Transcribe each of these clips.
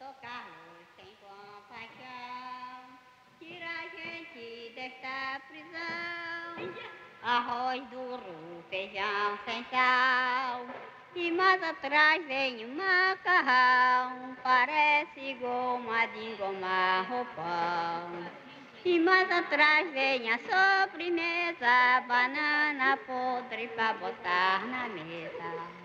tocar-nos sem compaixão, tira a gente desta prisão. Arroz duro, feijão sem sal, e mais atrás vem um macarrão, parece goma de engomar roupão. E mais atrás vem a sobremesa, banana podre pra botar na mesa.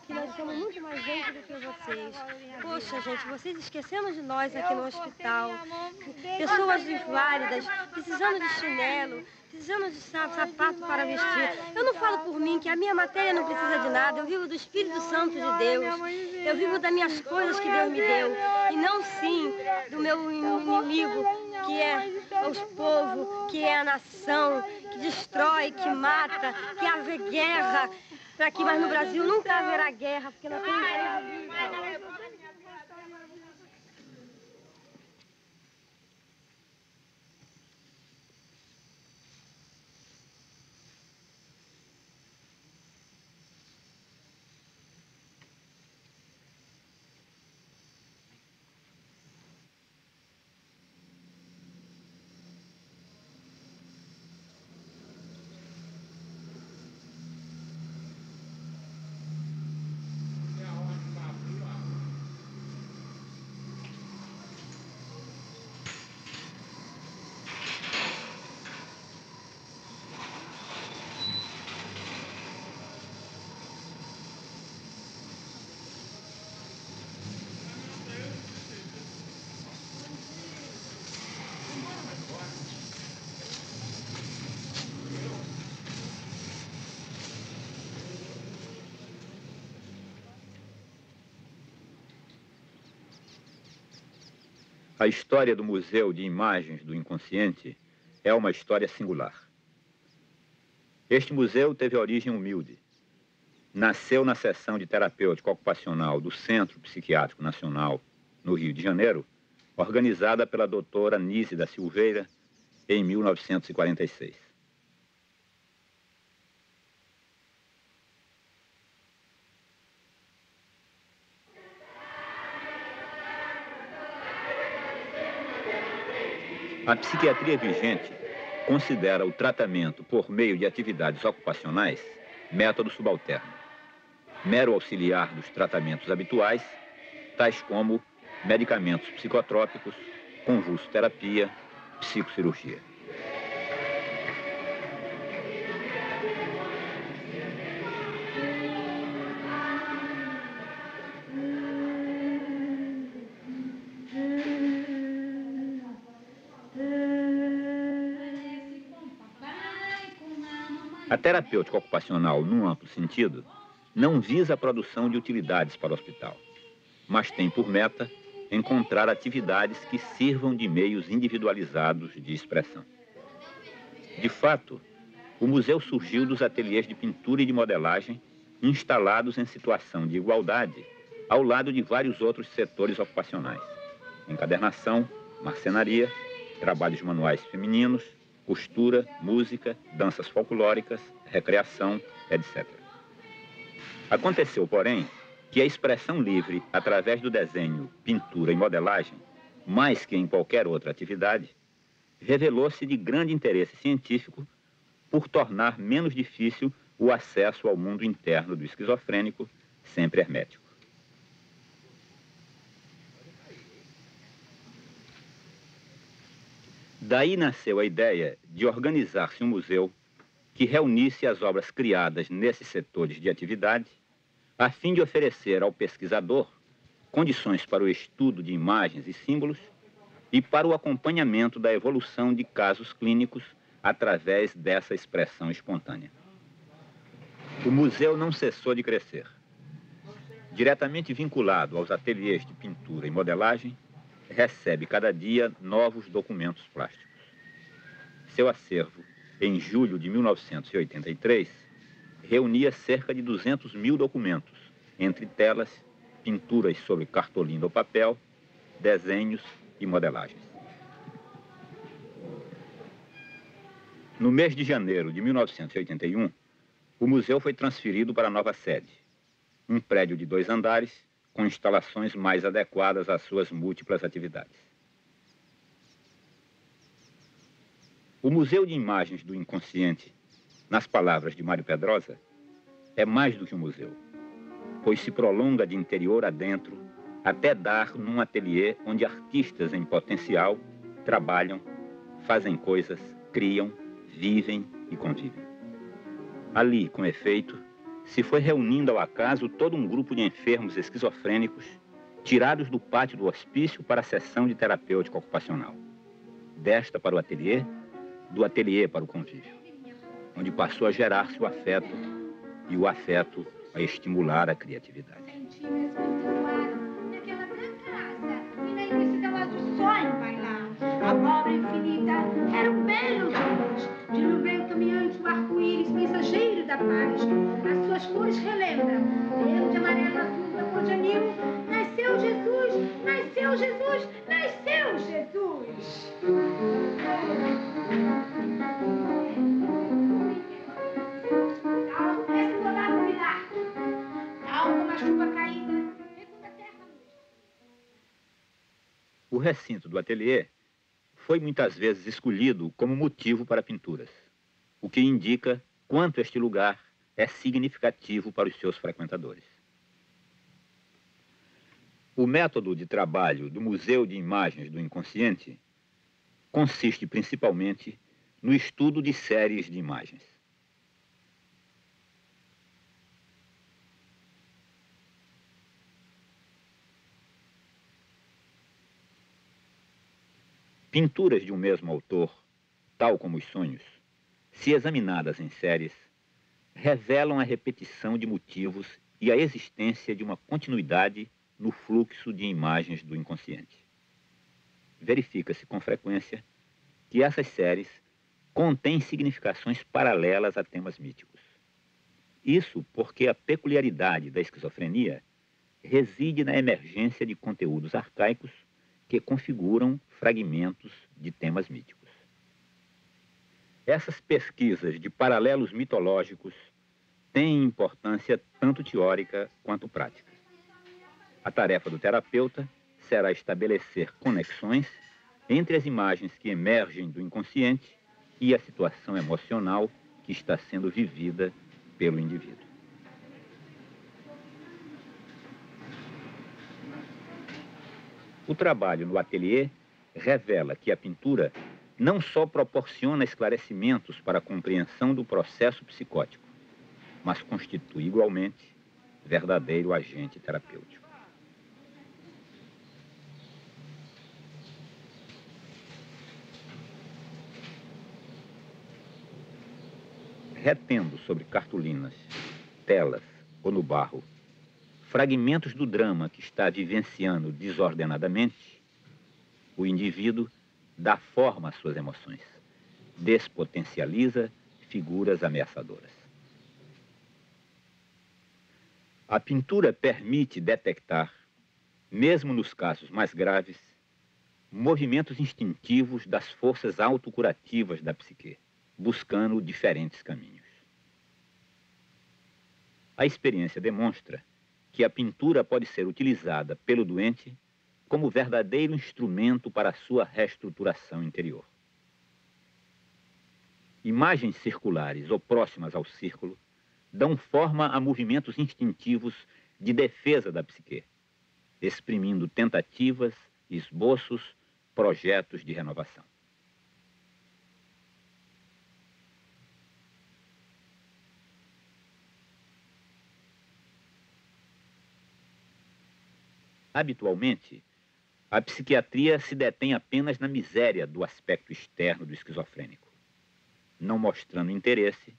Que nós somos muito mais gente do que vocês. Poxa, gente, vocês esquecendo de nós aqui no hospital. Pessoas inválidas, precisando de chinelo, precisando de sapato para vestir. Eu não falo por mim, que a minha matéria não precisa de nada. Eu vivo do Espírito Santo de Deus. Eu vivo das minhas coisas que Deus me deu. E não, sim, do meu inimigo, que é os povos, que é a nação, que destrói, que mata, que haver guerra. Para aqui, mas no Brasil nunca haverá guerra, porque nós temos país. A história do Museu de Imagens do Inconsciente é uma história singular. Este museu teve origem humilde. Nasceu na seção de terapêutica ocupacional do Centro Psiquiátrico Nacional, no Rio de Janeiro, organizada pela doutora Nise da Silveira, em 1946. A psiquiatria vigente considera o tratamento por meio de atividades ocupacionais método subalterno, mero auxiliar dos tratamentos habituais, tais como medicamentos psicotrópicos, convulsoterapia, psicocirurgia. A terapêutica ocupacional, num amplo sentido, não visa a produção de utilidades para o hospital, mas tem por meta encontrar atividades que sirvam de meios individualizados de expressão. De fato, o museu surgiu dos ateliês de pintura e de modelagem instalados em situação de igualdade ao lado de vários outros setores ocupacionais: encadernação, marcenaria, trabalhos manuais femininos, costura, música, danças folclóricas, recreação, etc. Aconteceu, porém, que a expressão livre através do desenho, pintura e modelagem, mais que em qualquer outra atividade, revelou-se de grande interesse científico por tornar menos difícil o acesso ao mundo interno do esquizofrênico, sempre hermético. Daí nasceu a ideia de organizar-se um museu que reunisse as obras criadas nesses setores de atividade, a fim de oferecer ao pesquisador condições para o estudo de imagens e símbolos e para o acompanhamento da evolução de casos clínicos através dessa expressão espontânea. O museu não cessou de crescer. diretamente vinculado aos ateliês de pintura e modelagem, recebe cada dia novos documentos plásticos. Seu acervo, em julho de 1983, reunia cerca de 200 mil documentos, entre telas, pinturas sobre cartolina ou papel, desenhos e modelagens. No mês de janeiro de 1981, o museu foi transferido para a nova sede, um prédio de 2 andares, com instalações mais adequadas às suas múltiplas atividades. O Museu de Imagens do Inconsciente, nas palavras de Mário Pedrosa, é mais do que um museu, pois se prolonga de interior adentro até dar num ateliê onde artistas em potencial trabalham, fazem coisas, criam, vivem e convivem. Ali, com efeito, se foi reunindo ao acaso todo um grupo de enfermos esquizofrênicos tirados do pátio do hospício para a sessão de terapêutica ocupacional. Desta para o ateliê, do ateliê para o convívio, onde passou a gerar-se o afeto e o afeto a estimular a criatividade. A obra infinita era um belo Jesus, de nuvem caminhante, o arco-íris, mensageiro da paz. As suas cores relembram, verde, amarelo, azul, da cor de anil. Nasceu Jesus, nasceu Jesus, nasceu Jesus. Algo parece volar no milagre, algo uma chuva caída, fecunda terra. O recinto do ateliê foi muitas vezes escolhido como motivo para pinturas, o que indica quanto este lugar é significativo para os seus frequentadores. O método de trabalho do Museu de Imagens do Inconsciente consiste principalmente no estudo de séries de imagens. Pinturas de um mesmo autor, tal como os sonhos, se examinadas em séries, revelam a repetição de motivos e a existência de uma continuidade no fluxo de imagens do inconsciente. Verifica-se com frequência que essas séries contêm significações paralelas a temas míticos. Isso porque a peculiaridade da esquizofrenia reside na emergência de conteúdos arcaicos que configuram fragmentos de temas míticos. Essas pesquisas de paralelos mitológicos têm importância tanto teórica quanto prática. A tarefa do terapeuta será estabelecer conexões entre as imagens que emergem do inconsciente e a situação emocional que está sendo vivida pelo indivíduo. O trabalho no ateliê revela que a pintura não só proporciona esclarecimentos para a compreensão do processo psicótico, mas constitui igualmente verdadeiro agente terapêutico. Retendo sobre cartolinas, telas ou no barro fragmentos do drama que está vivenciando desordenadamente, o indivíduo dá forma às suas emoções, despotencializa figuras ameaçadoras. A pintura permite detectar, mesmo nos casos mais graves, movimentos instintivos das forças autocurativas da psique, buscando diferentes caminhos. A experiência demonstra que a pintura pode ser utilizada pelo doente como verdadeiro instrumento para a sua reestruturação interior. Imagens circulares ou próximas ao círculo dão forma a movimentos instintivos de defesa da psique, exprimindo tentativas, esboços, projetos de renovação. Habitualmente, a psiquiatria se detém apenas na miséria do aspecto externo do esquizofrênico, não mostrando interesse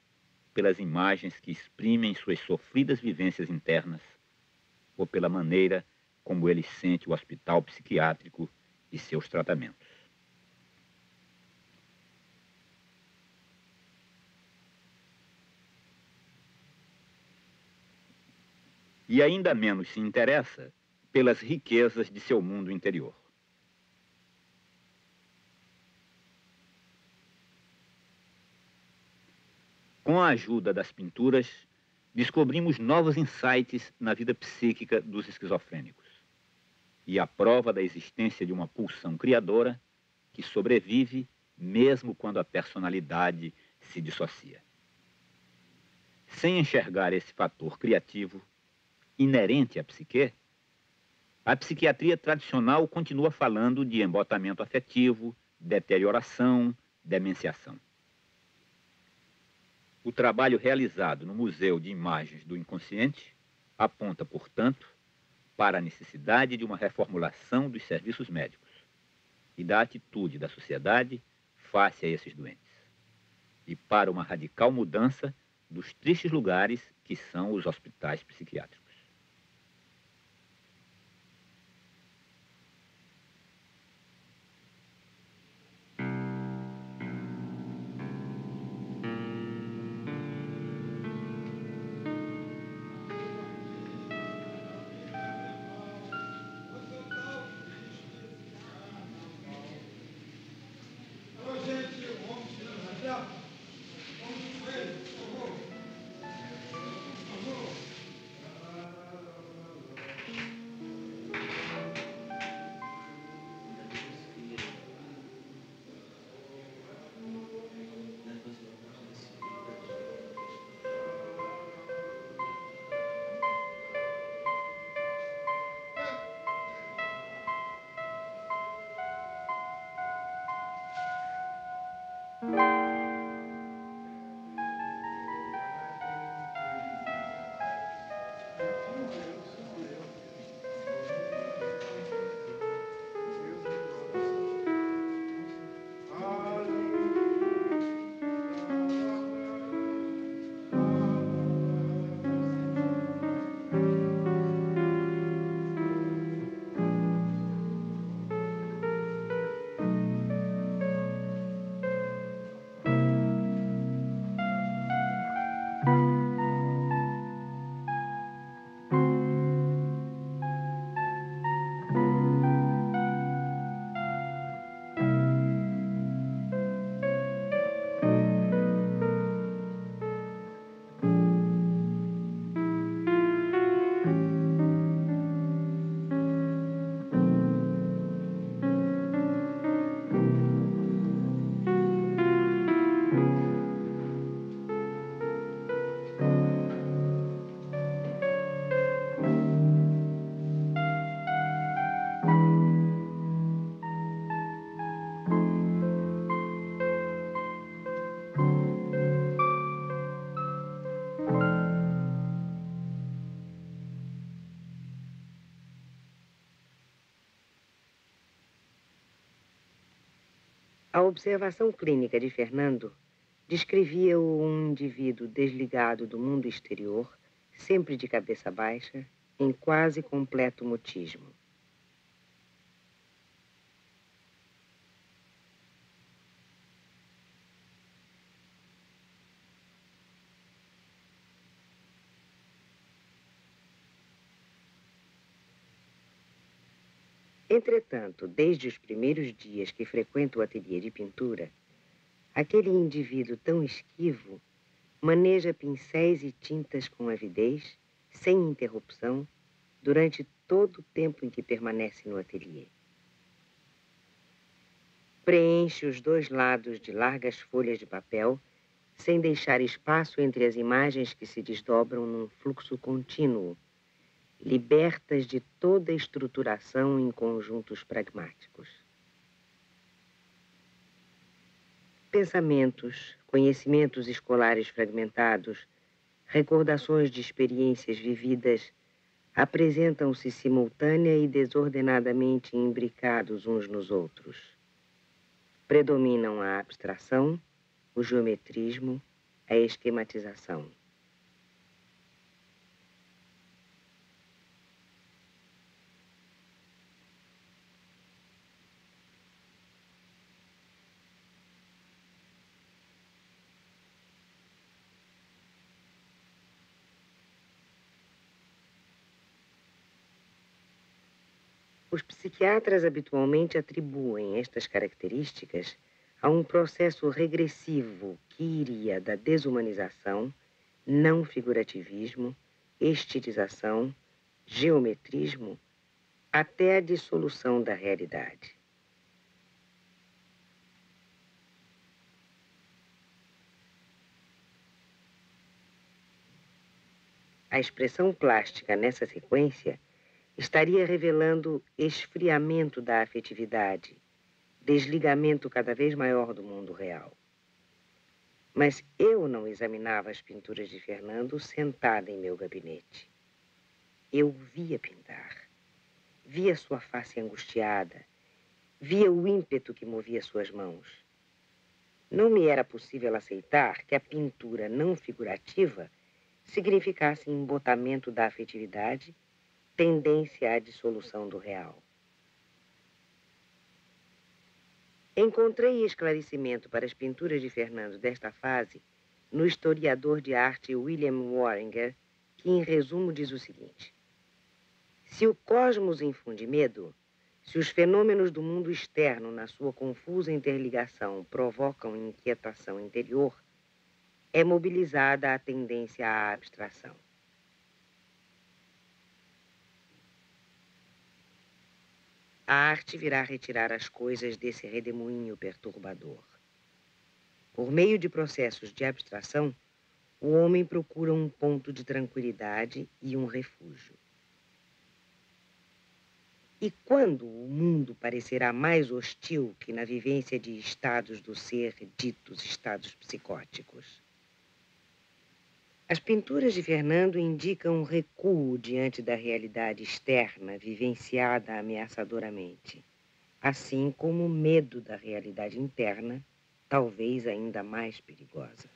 pelas imagens que exprimem suas sofridas vivências internas, ou pela maneira como ele sente o hospital psiquiátrico e seus tratamentos. E ainda menos se interessa pelas riquezas de seu mundo interior. Com a ajuda das pinturas, descobrimos novos insights na vida psíquica dos esquizofrênicos e a prova da existência de uma pulsão criadora que sobrevive mesmo quando a personalidade se dissocia. Sem enxergar esse fator criativo inerente à psique, a psiquiatria tradicional continua falando de embotamento afetivo, deterioração, demenciação. O trabalho realizado no Museu de Imagens do Inconsciente aponta, portanto, para a necessidade de uma reformulação dos serviços médicos e da atitude da sociedade face a esses doentes, e para uma radical mudança dos tristes lugares que são os hospitais psiquiátricos. A observação clínica de Fernando descrevia-o um indivíduo desligado do mundo exterior, sempre de cabeça baixa, em quase completo mutismo. Entretanto, desde os primeiros dias que frequenta o ateliê de pintura, aquele indivíduo tão esquivo maneja pincéis e tintas com avidez, sem interrupção, durante todo o tempo em que permanece no ateliê. Preenche os dois lados de largas folhas de papel, sem deixar espaço entre as imagens que se desdobram num fluxo contínuo, libertas de toda estruturação em conjuntos pragmáticos. Pensamentos, conhecimentos escolares fragmentados, recordações de experiências vividas apresentam-se simultânea e desordenadamente imbricados uns nos outros. Predominam a abstração, o geometrismo, a esquematização. Os psiquiatras habitualmente atribuem estas características a um processo regressivo que iria da desumanização, não figurativismo, estilização, geometrismo, até a dissolução da realidade. A expressão plástica nessa sequência estaria revelando esfriamento da afetividade, desligamento cada vez maior do mundo real. Mas eu não examinava as pinturas de Fernando sentada em meu gabinete. Eu via pintar, via sua face angustiada, via o ímpeto que movia suas mãos. Não me era possível aceitar que a pintura não figurativa significasse embotamento da afetividade, tendência à dissolução do real. Encontrei esclarecimento para as pinturas de Fernando desta fase no historiador de arte William Warringer, que em resumo diz o seguinte: se o cosmos infunde medo, se os fenômenos do mundo externo na sua confusa interligação provocam inquietação interior, é mobilizada a tendência à abstração. A arte virá retirar as coisas desse redemoinho perturbador. Por meio de processos de abstração, o homem procura um ponto de tranquilidade e um refúgio. E quando o mundo parecerá mais hostil que na vivência de estados do ser ditos estados psicóticos? As pinturas de Fernando indicam um recuo diante da realidade externa vivenciada ameaçadoramente, assim como o medo da realidade interna, talvez ainda mais perigosa.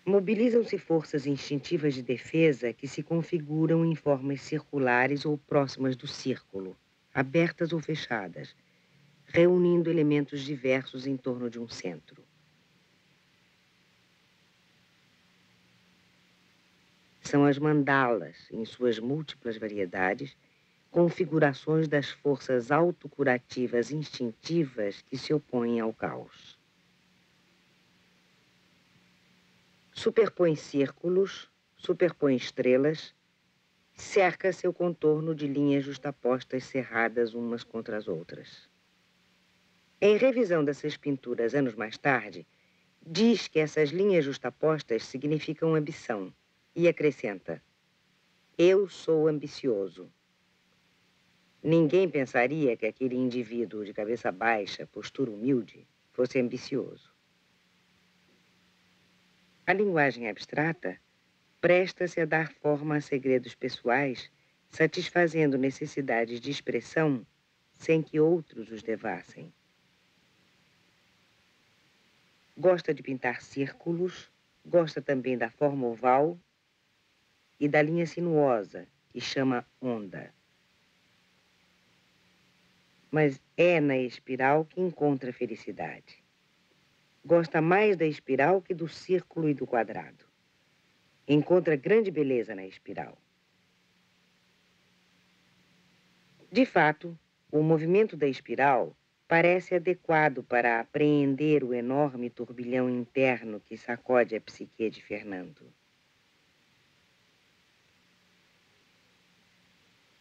Mobilizam-se forças instintivas de defesa que se configuram em formas circulares ou próximas do círculo, abertas ou fechadas, reunindo elementos diversos em torno de um centro. São as mandalas, em suas múltiplas variedades, configurações das forças autocurativas instintivas que se opõem ao caos. Superpõe círculos, superpõe estrelas, cerca seu contorno de linhas justapostas cerradas umas contra as outras. Em revisão dessas pinturas anos mais tarde, diz que essas linhas justapostas significam ambição e acrescenta: eu sou ambicioso. Ninguém pensaria que aquele indivíduo de cabeça baixa, postura humilde, fosse ambicioso. A linguagem abstrata presta-se a dar forma a segredos pessoais, satisfazendo necessidades de expressão sem que outros os devassem. Gosta de pintar círculos, gosta também da forma oval e da linha sinuosa, que chama onda. Mas é na espiral que encontra felicidade. Gosta mais da espiral que do círculo e do quadrado. Encontra grande beleza na espiral. De fato, o movimento da espiral parece adequado para apreender o enorme turbilhão interno que sacode a psique de Fernando.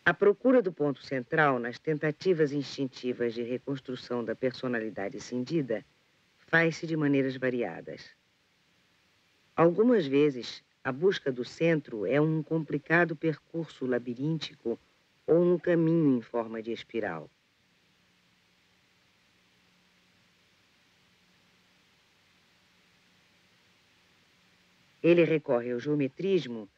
A procura do ponto central nas tentativas instintivas de reconstrução da personalidade cindida faz-se de maneiras variadas. Algumas vezes, a busca do centro é um complicado percurso labiríntico ou um caminho em forma de espiral. Ele recorre ao geometrismo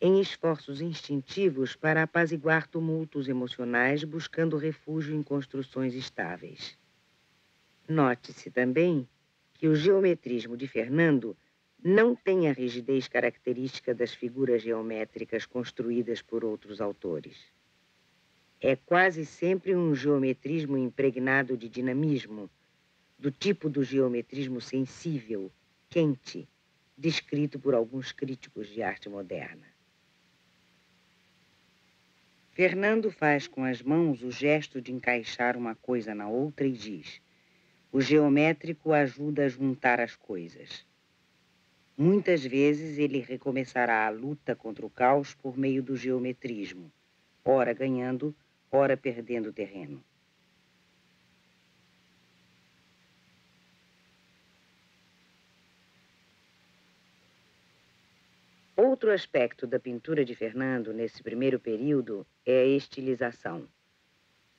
em esforços instintivos para apaziguar tumultos emocionais, buscando refúgio em construções estáveis. Note-se também que o geometrismo de Fernando não tem a rigidez característica das figuras geométricas construídas por outros autores. É quase sempre um geometrismo impregnado de dinamismo, do tipo do geometrismo sensível, quente, descrito por alguns críticos de arte moderna. Fernando faz com as mãos o gesto de encaixar uma coisa na outra e diz: o geométrico ajuda a juntar as coisas. Muitas vezes ele recomeçará a luta contra o caos por meio do geometrismo, ora ganhando, ora perdendo terreno. Outro aspecto da pintura de Fernando nesse primeiro período é a estilização.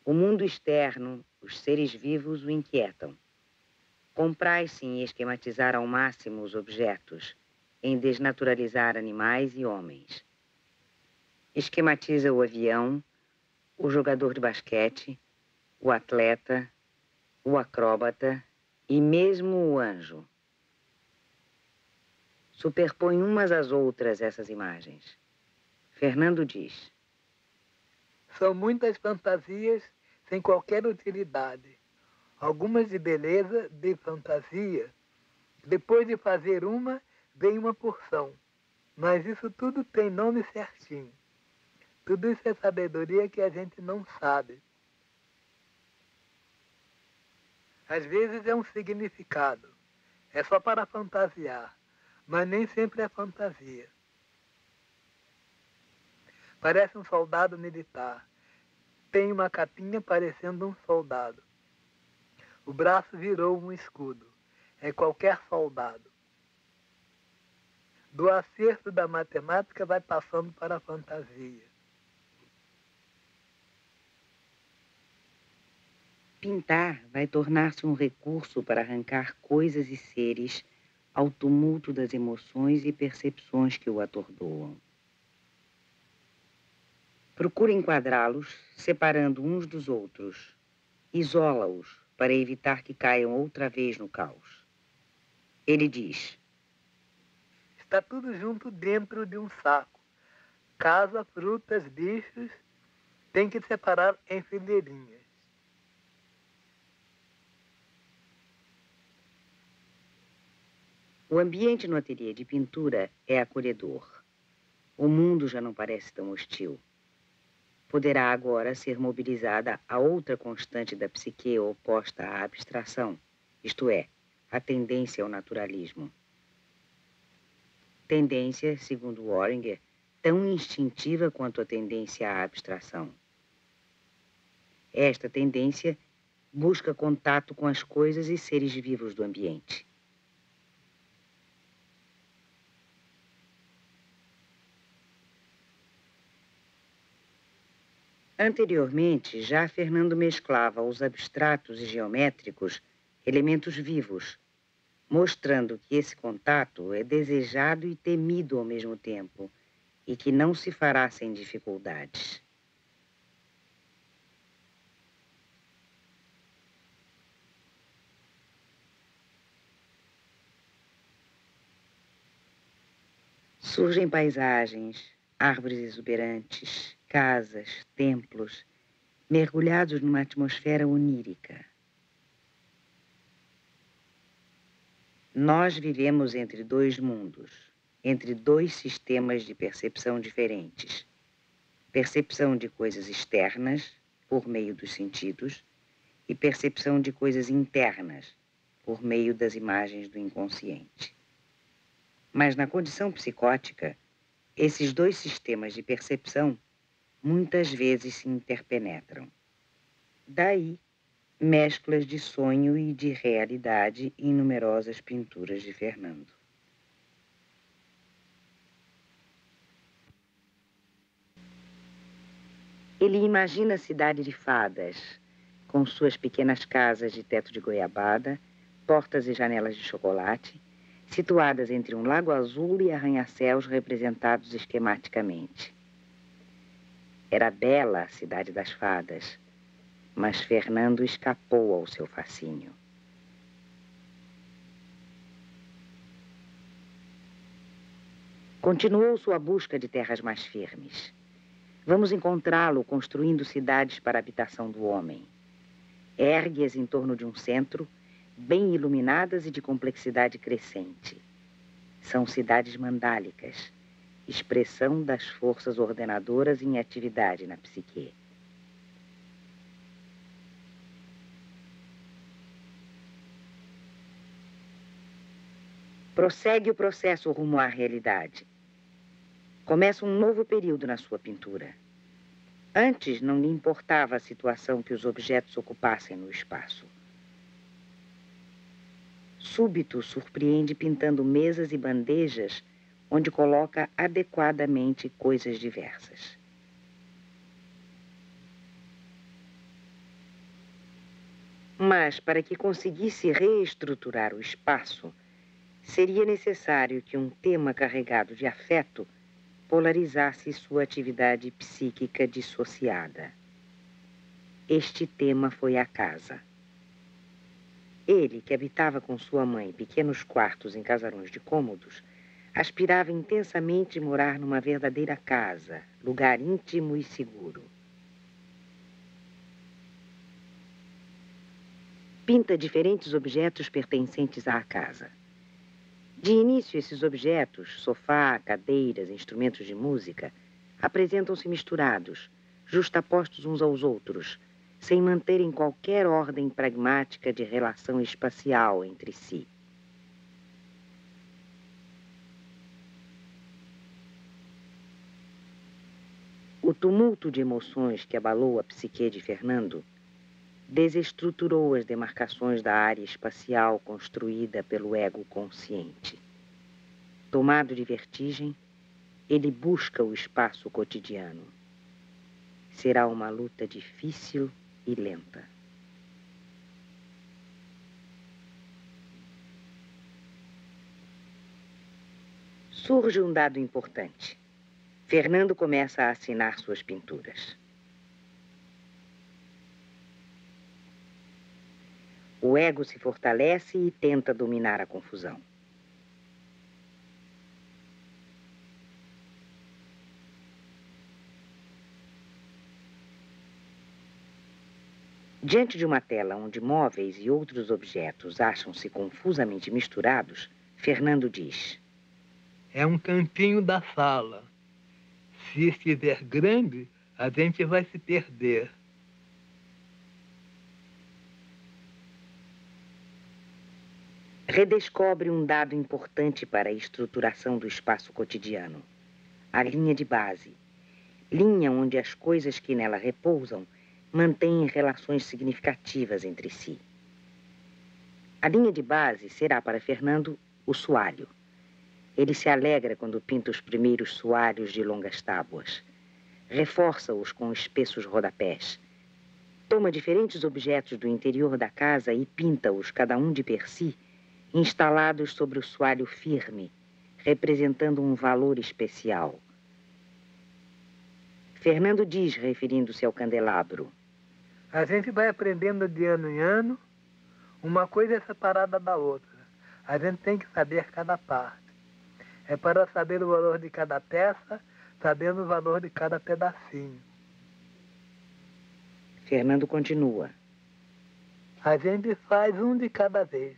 O mundo externo, os seres vivos o inquietam. Compraz-se em esquematizar ao máximo os objetos, em desnaturalizar animais e homens. Esquematiza o avião, o jogador de basquete, o atleta, o acróbata e mesmo o anjo. Superpõe umas às outras essas imagens. Fernando diz: são muitas fantasias sem qualquer utilidade. Algumas de beleza, de fantasia. Depois de fazer uma, vem uma porção. Mas isso tudo tem nome certinho. Tudo isso é sabedoria que a gente não sabe. Às vezes é um significado. É só para fantasiar. Mas nem sempre é fantasia. Parece um soldado militar. Tem uma capinha parecendo um soldado. O braço virou um escudo. É qualquer soldado. Do acerto da matemática vai passando para a fantasia. Pintar vai tornar-se um recurso para arrancar coisas e seres ao tumulto das emoções e percepções que o atordoam. Procura enquadrá-los, separando uns dos outros. Isola-os para evitar que caiam outra vez no caos. Ele diz: está tudo junto dentro de um saco. Casa, frutas, bichos, tem que separar em fileirinhas. O ambiente no ateliê de pintura é acolhedor. O mundo já não parece tão hostil. Poderá agora ser mobilizada a outra constante da psique oposta à abstração, isto é, a tendência ao naturalismo. Tendência, segundo Wöhringer, tão instintiva quanto a tendência à abstração. Esta tendência busca contato com as coisas e seres vivos do ambiente. Anteriormente, já Fernando mesclava aos abstratos e geométricos elementos vivos, mostrando que esse contato é desejado e temido ao mesmo tempo e que não se fará sem dificuldades. Surgem paisagens, árvores exuberantes, casas, templos, mergulhados numa atmosfera onírica. Nós vivemos entre dois mundos, entre dois sistemas de percepção diferentes. Percepção de coisas externas, por meio dos sentidos, e percepção de coisas internas, por meio das imagens do inconsciente. Mas na condição psicótica, esses dois sistemas de percepção muitas vezes se interpenetram. Daí, mesclas de sonho e de realidade em numerosas pinturas de Fernando. Ele imagina a cidade de fadas, com suas pequenas casas de teto de goiabada, portas e janelas de chocolate, situadas entre um lago azul e arranha-céus representados esquematicamente. Era bela a cidade das fadas, mas Fernando escapou ao seu fascínio. Continuou sua busca de terras mais firmes. Vamos encontrá-lo construindo cidades para a habitação do homem. Ergue-as em torno de um centro, bem iluminadas e de complexidade crescente. São cidades mandálicas, expressão das forças ordenadoras em atividade na psique. Prossegue o processo rumo à realidade. Começa um novo período na sua pintura. Antes não lhe importava a situação que os objetos ocupassem no espaço. Súbito surpreende pintando mesas e bandejas onde coloca adequadamente coisas diversas. Mas, para que conseguisse reestruturar o espaço, seria necessário que um tema carregado de afeto polarizasse sua atividade psíquica dissociada. Este tema foi a casa. Ele, que habitava com sua mãe pequenos quartos em casarões de cômodos, aspirava intensamente morar numa verdadeira casa, lugar íntimo e seguro. Pinta diferentes objetos pertencentes à casa. De início, esses objetos, sofá, cadeiras, instrumentos de música, apresentam-se misturados, justapostos uns aos outros, sem manterem qualquer ordem pragmática de relação espacial entre si. O tumulto de emoções que abalou a psique de Fernando desestruturou as demarcações da área espacial construída pelo ego consciente. Tomado de vertigem, ele busca o espaço cotidiano. Será uma luta difícil e lenta. Surge um dado importante. Fernando começa a assinar suas pinturas. O ego se fortalece e tenta dominar a confusão. Diante de uma tela onde móveis e outros objetos acham-se confusamente misturados, Fernando diz: É um cantinho da sala. Se estiver grande, a gente vai se perder. Redescobre um dado importante para a estruturação do espaço cotidiano: a linha de base. Linha onde as coisas que nela repousam mantêm relações significativas entre si. A linha de base será para Fernando o soalho. Ele se alegra quando pinta os primeiros soalhos de longas tábuas. Reforça-os com espessos rodapés. Toma diferentes objetos do interior da casa e pinta-os, cada um de per si, instalados sobre o soalho firme, representando um valor especial. Fernando diz, referindo-se ao candelabro: A gente vai aprendendo de ano em ano, uma coisa é separada da outra. A gente tem que saber cada parte. É para saber o valor de cada peça, sabendo o valor de cada pedacinho. Fernando continua: A gente faz um de cada vez.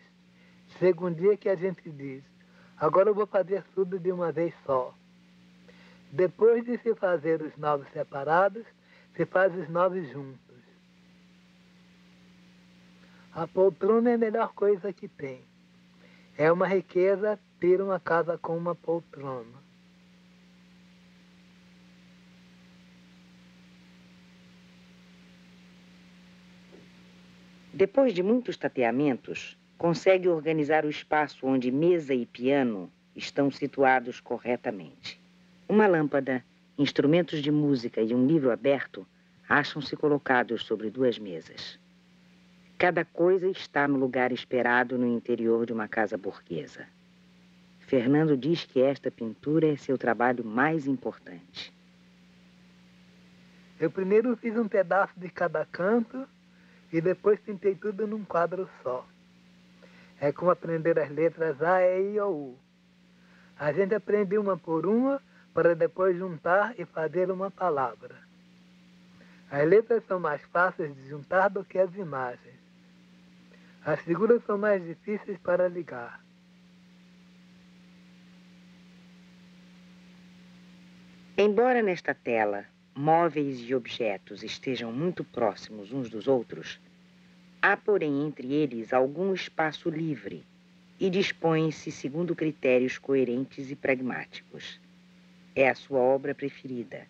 Chega um dia que a gente diz: agora eu vou fazer tudo de uma vez só. Depois de se fazer os 9 separados, se faz os 9 juntos. A poltrona é a melhor coisa que tem. É uma riqueza ter uma casa com uma poltrona. Depois de muitos tateamentos, consegue organizar o espaço onde mesa e piano estão situados corretamente. Uma lâmpada, instrumentos de música e um livro aberto acham-se colocados sobre 2 mesas. Cada coisa está no lugar esperado no interior de uma casa burguesa. Fernando diz que esta pintura é seu trabalho mais importante. Eu primeiro fiz um pedaço de cada canto e depois pintei tudo num quadro só. É como aprender as letras A, E, I, O, U. A gente aprende uma por uma para depois juntar e fazer uma palavra. As letras são mais fáceis de juntar do que as imagens. As figuras são mais difíceis para ligar. Embora nesta tela móveis e objetos estejam muito próximos uns dos outros, há, porém, entre eles algum espaço livre e dispõem-se segundo critérios coerentes e pragmáticos. É a sua obra preferida,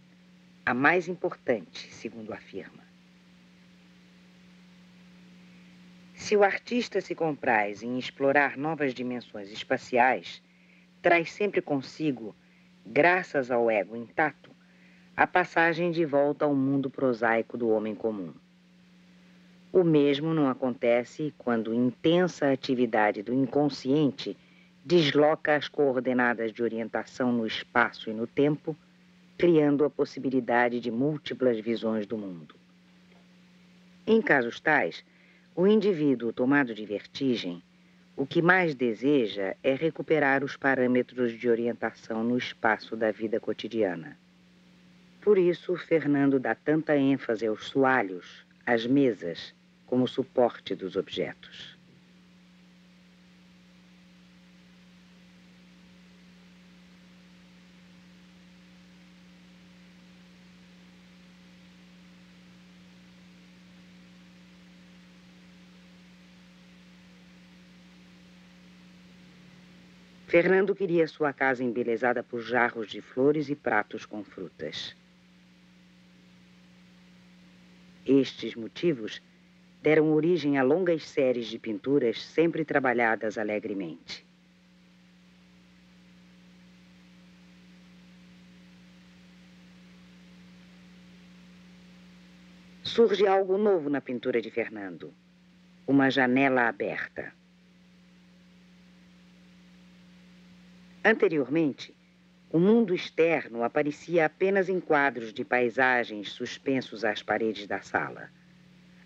a mais importante, segundo afirma. Se o artista se compraz em explorar novas dimensões espaciais, traz sempre consigo, graças ao ego intacto, a passagem de volta ao mundo prosaico do homem comum. O mesmo não acontece quando intensa atividade do inconsciente desloca as coordenadas de orientação no espaço e no tempo, criando a possibilidade de múltiplas visões do mundo. Em casos tais, o indivíduo tomado de vertigem, o que mais deseja é recuperar os parâmetros de orientação no espaço da vida cotidiana. Por isso, Fernando dá tanta ênfase aos soalhos, às mesas, como suporte dos objetos. Fernando queria sua casa embelezada por jarros de flores e pratos com frutas. Estes motivos deram origem a longas séries de pinturas sempre trabalhadas alegremente. Surge algo novo na pintura de Fernando, uma janela aberta. Anteriormente, o mundo externo aparecia apenas em quadros de paisagens suspensos às paredes da sala.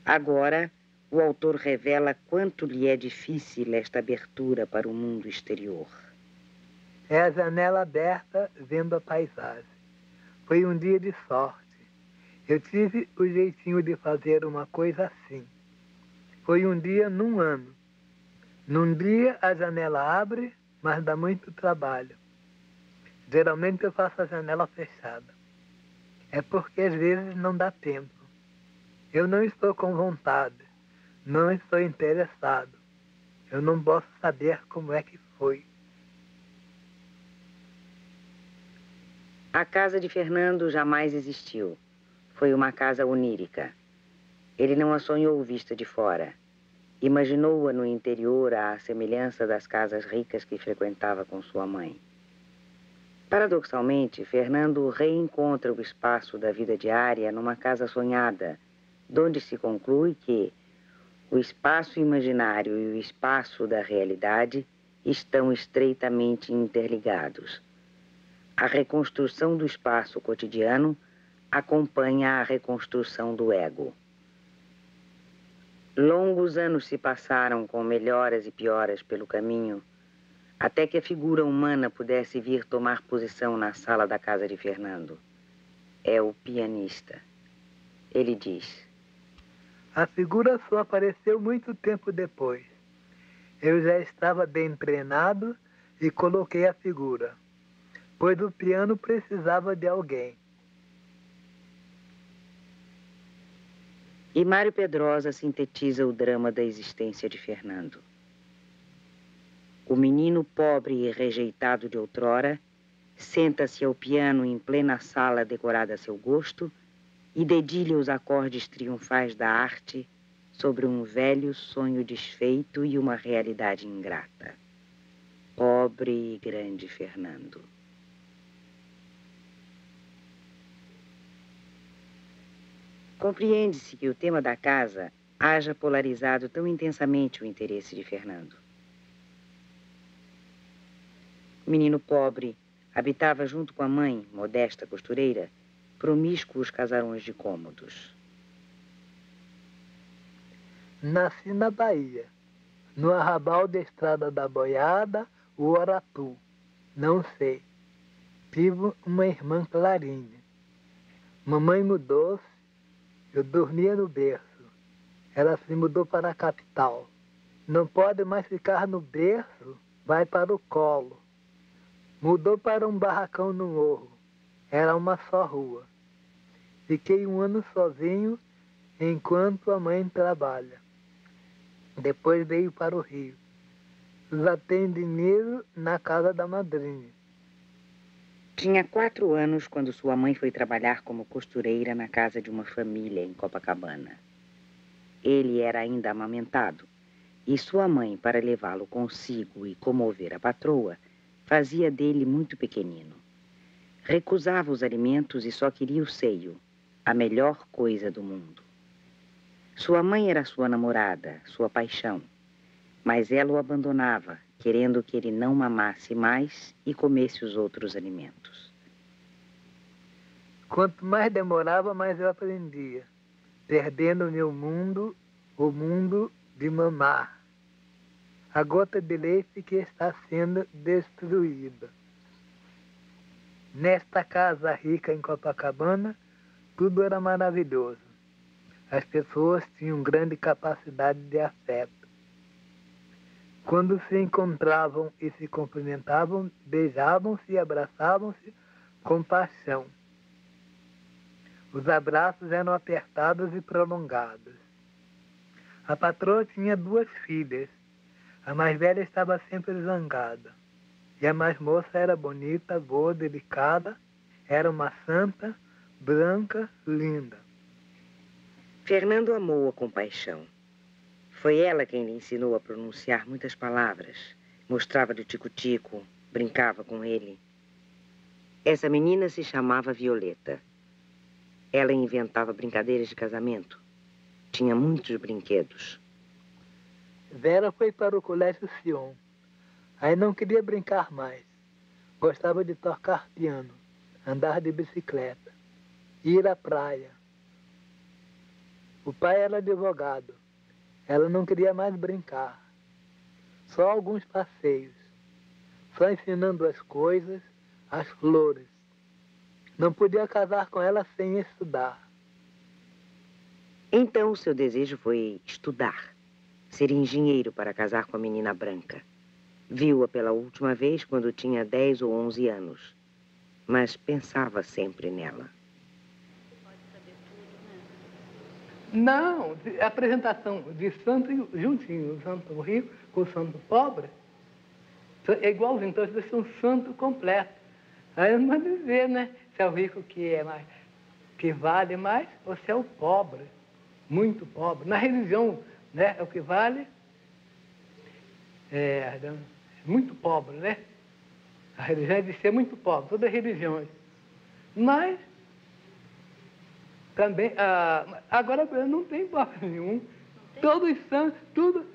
Agora, o autor revela quanto lhe é difícil esta abertura para o mundo exterior. É a janela aberta vendo a paisagem. Foi um dia de sorte. Eu tive o jeitinho de fazer uma coisa assim. Foi um dia num ano. Num dia a janela abre, mas dá muito trabalho. Geralmente eu faço a janela fechada. É porque às vezes não dá tempo. Eu não estou com vontade, não estou interessado. Eu não posso saber como é que foi. A casa de Fernando jamais existiu. Foi uma casa onírica. Ele não a sonhou vista de fora. Imaginou-a no interior à semelhança das casas ricas que frequentava com sua mãe. Paradoxalmente, Fernando reencontra o espaço da vida diária numa casa sonhada, donde se conclui que o espaço imaginário e o espaço da realidade estão estreitamente interligados. A reconstrução do espaço cotidiano acompanha a reconstrução do ego. Longos anos se passaram com melhoras e pioras pelo caminho, até que a figura humana pudesse vir tomar posição na sala da casa de Fernando. É o pianista. Ele diz: A figura só apareceu muito tempo depois. Eu já estava bem treinado e coloquei a figura, pois o piano precisava de alguém. E Mário Pedrosa sintetiza o drama da existência de Fernando. O menino pobre e rejeitado de outrora senta-se ao piano em plena sala decorada a seu gosto e dedilha os acordes triunfais da arte sobre um velho sonho desfeito e uma realidade ingrata. Pobre e grande Fernando. Compreende-se que o tema da casa haja polarizado tão intensamente o interesse de Fernando. O menino pobre habitava junto com a mãe, modesta costureira, promíscuos casarões de cômodos. Nasci na Bahia, no arrabal da Estrada da Boiada, o Oratu. Não sei. Tive uma irmã Clarinha. Mamãe mudou-se. Eu dormia no berço. Ela se mudou para a capital. Não pode mais ficar no berço, vai para o colo. Mudou para um barracão no morro. Era uma só rua. Fiquei 1 ano sozinho enquanto a mãe trabalha. Depois veio para o Rio. Já tem dinheiro na casa da madrinha. Tinha 4 anos quando sua mãe foi trabalhar como costureira na casa de uma família em Copacabana. Ele era ainda amamentado, e sua mãe, para levá-lo consigo e comover a patroa, fazia dele muito pequenino. Recusava os alimentos e só queria o seio, a melhor coisa do mundo. Sua mãe era sua namorada, sua paixão, mas ela o abandonava, querendo que ele não mamasse mais e comesse os outros alimentos. Quanto mais demorava, mais eu aprendia, perdendo meu mundo, o mundo de mamar. A gota de leite que está sendo destruída. Nesta casa rica em Copacabana, tudo era maravilhoso. As pessoas tinham grande capacidade de afeto. Quando se encontravam e se cumprimentavam, beijavam-se e abraçavam-se com paixão. Os abraços eram apertados e prolongados. A patroa tinha 2 filhas. A mais velha estava sempre zangada. E a mais moça era bonita, boa, delicada. Era uma santa, branca, linda. Fernando amou-a com paixão. Foi ela quem lhe ensinou a pronunciar muitas palavras. Mostrava-lhe o tico-tico, brincava com ele. Essa menina se chamava Violeta. Ela inventava brincadeiras de casamento. Tinha muitos brinquedos. Vera foi para o colégio Sion. Aí não queria brincar mais. Gostava de tocar piano, andar de bicicleta, ir à praia. O pai era advogado. Ela não queria mais brincar. Só alguns passeios. Só ensinando as coisas, as flores. Não podia casar com ela sem estudar. Então o seu desejo foi estudar. Ser engenheiro para casar com a menina branca. Viu-a pela última vez quando tinha 10 ou 11 anos. Mas pensava sempre nela. Não, a apresentação de santo juntinho, o santo rico com o santo pobre, é igualzinho, então deve ser um santo completo. Aí não vai dizer, né, se é o rico que vale mais ou se é o pobre, muito pobre. Na religião, né, é o que vale, muito pobre, né? A religião é de ser muito pobre, todas as religiões. Mas também, agora não tem pobre nenhum. Todos são, tudo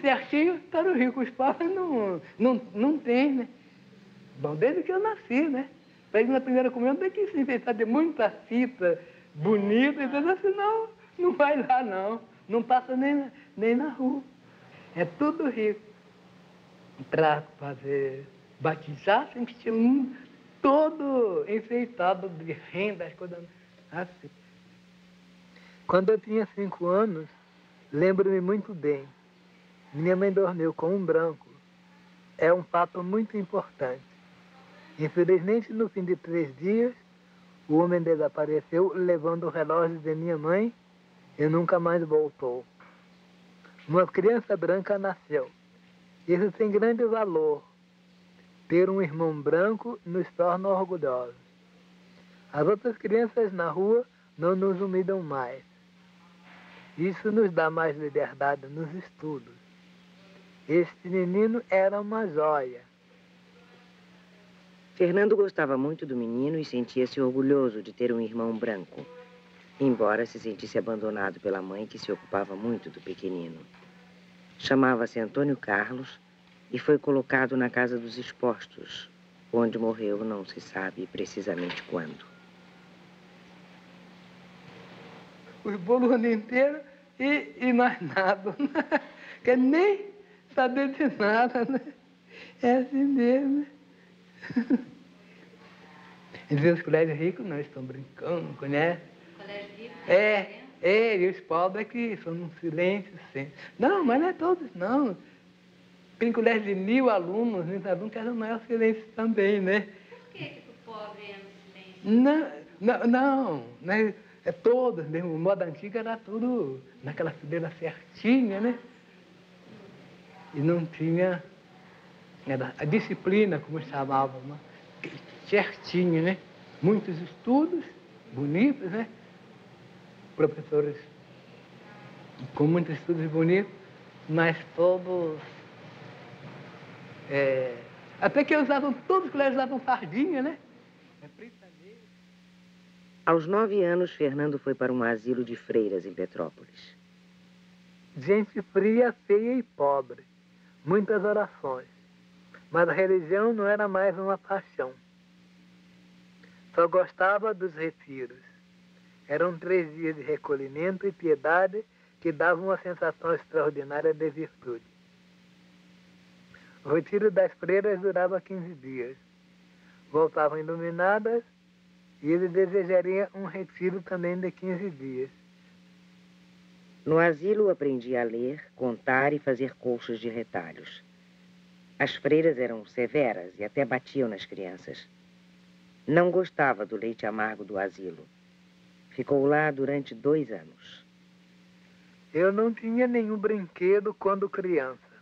certinho, está no rico. Os pobres não tem, né? Bom, desde que eu nasci, né? Para ir na primeira comunhão tem que se enfeitar de muita fita bonita, então senão não vai lá não. Não passa nem na rua. É tudo rico. Para fazer batizar, tem que ser todo enfeitado de rendas, coisas assim. Quando eu tinha 5 anos, lembro-me muito bem. Minha mãe dormiu com um branco. É um fato muito importante. Infelizmente, no fim de 3 dias, o homem desapareceu, levando o relógio de minha mãe e nunca mais voltou. Uma criança branca nasceu. Isso tem grande valor. Ter um irmão branco nos torna orgulhosos. As outras crianças na rua não nos humilham mais. Isso nos dá mais liberdade nos estudos. Este menino era uma joia. Fernando gostava muito do menino e sentia-se orgulhoso de ter um irmão branco, embora se sentisse abandonado pela mãe, que se ocupava muito do pequenino. Chamava-se Antônio Carlos e foi colocado na Casa dos Expostos, onde morreu não se sabe precisamente quando. Os bolos o ano inteiro e mais nada. Quer nem saber de nada, né? É assim mesmo. Às vezes os colégios ricos não estão brincando, conhece? Colégio rico? É, E os pobres que são num silêncio sempre. Não, mas não é todos, não. Tem colégio de 1000 alunos, 1000 alunos, quer dizer, não é o silêncio também, né? Por que o pobre é no silêncio? Não, né? É todos, mesmo. O modo antigo era tudo naquela fileira certinha, né? E não tinha a disciplina, como chamavam, né? Certinho, né? Muitos estudos bonitos, né? Professores com muitos estudos bonitos, mas todos... até que todos os colégios usavam fardinha, né? Aos 9 anos, Fernando foi para um asilo de freiras em Petrópolis. Gente fria, feia e pobre. Muitas orações. Mas a religião não era mais uma paixão. Só gostava dos retiros. Eram 3 dias de recolhimento e piedade que davam uma sensação extraordinária de virtude. O retiro das freiras durava 15 dias. Voltavam iluminadas e ele desejaria um retiro também de 15 dias. No asilo, aprendi a ler, contar e fazer colchas de retalhos. As freiras eram severas e até batiam nas crianças. Não gostava do leite amargo do asilo. Ficou lá durante 2 anos. Eu não tinha nenhum brinquedo quando criança.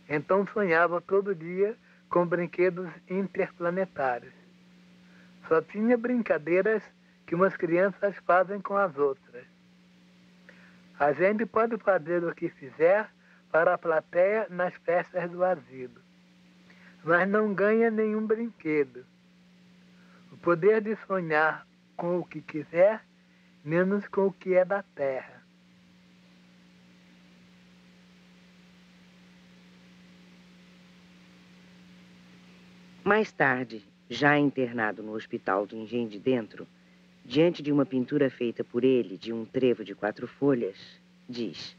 Então sonhava todo dia com brinquedos interplanetários. Só tinha brincadeiras que umas crianças fazem com as outras. A gente pode fazer o que fizer para a plateia nas festas do asilo, mas não ganha nenhum brinquedo. O poder de sonhar com o que quiser, menos com o que é da terra. Mais tarde, já internado no hospital do Engenho de Dentro, diante de uma pintura feita por ele de um trevo de 4 folhas, diz: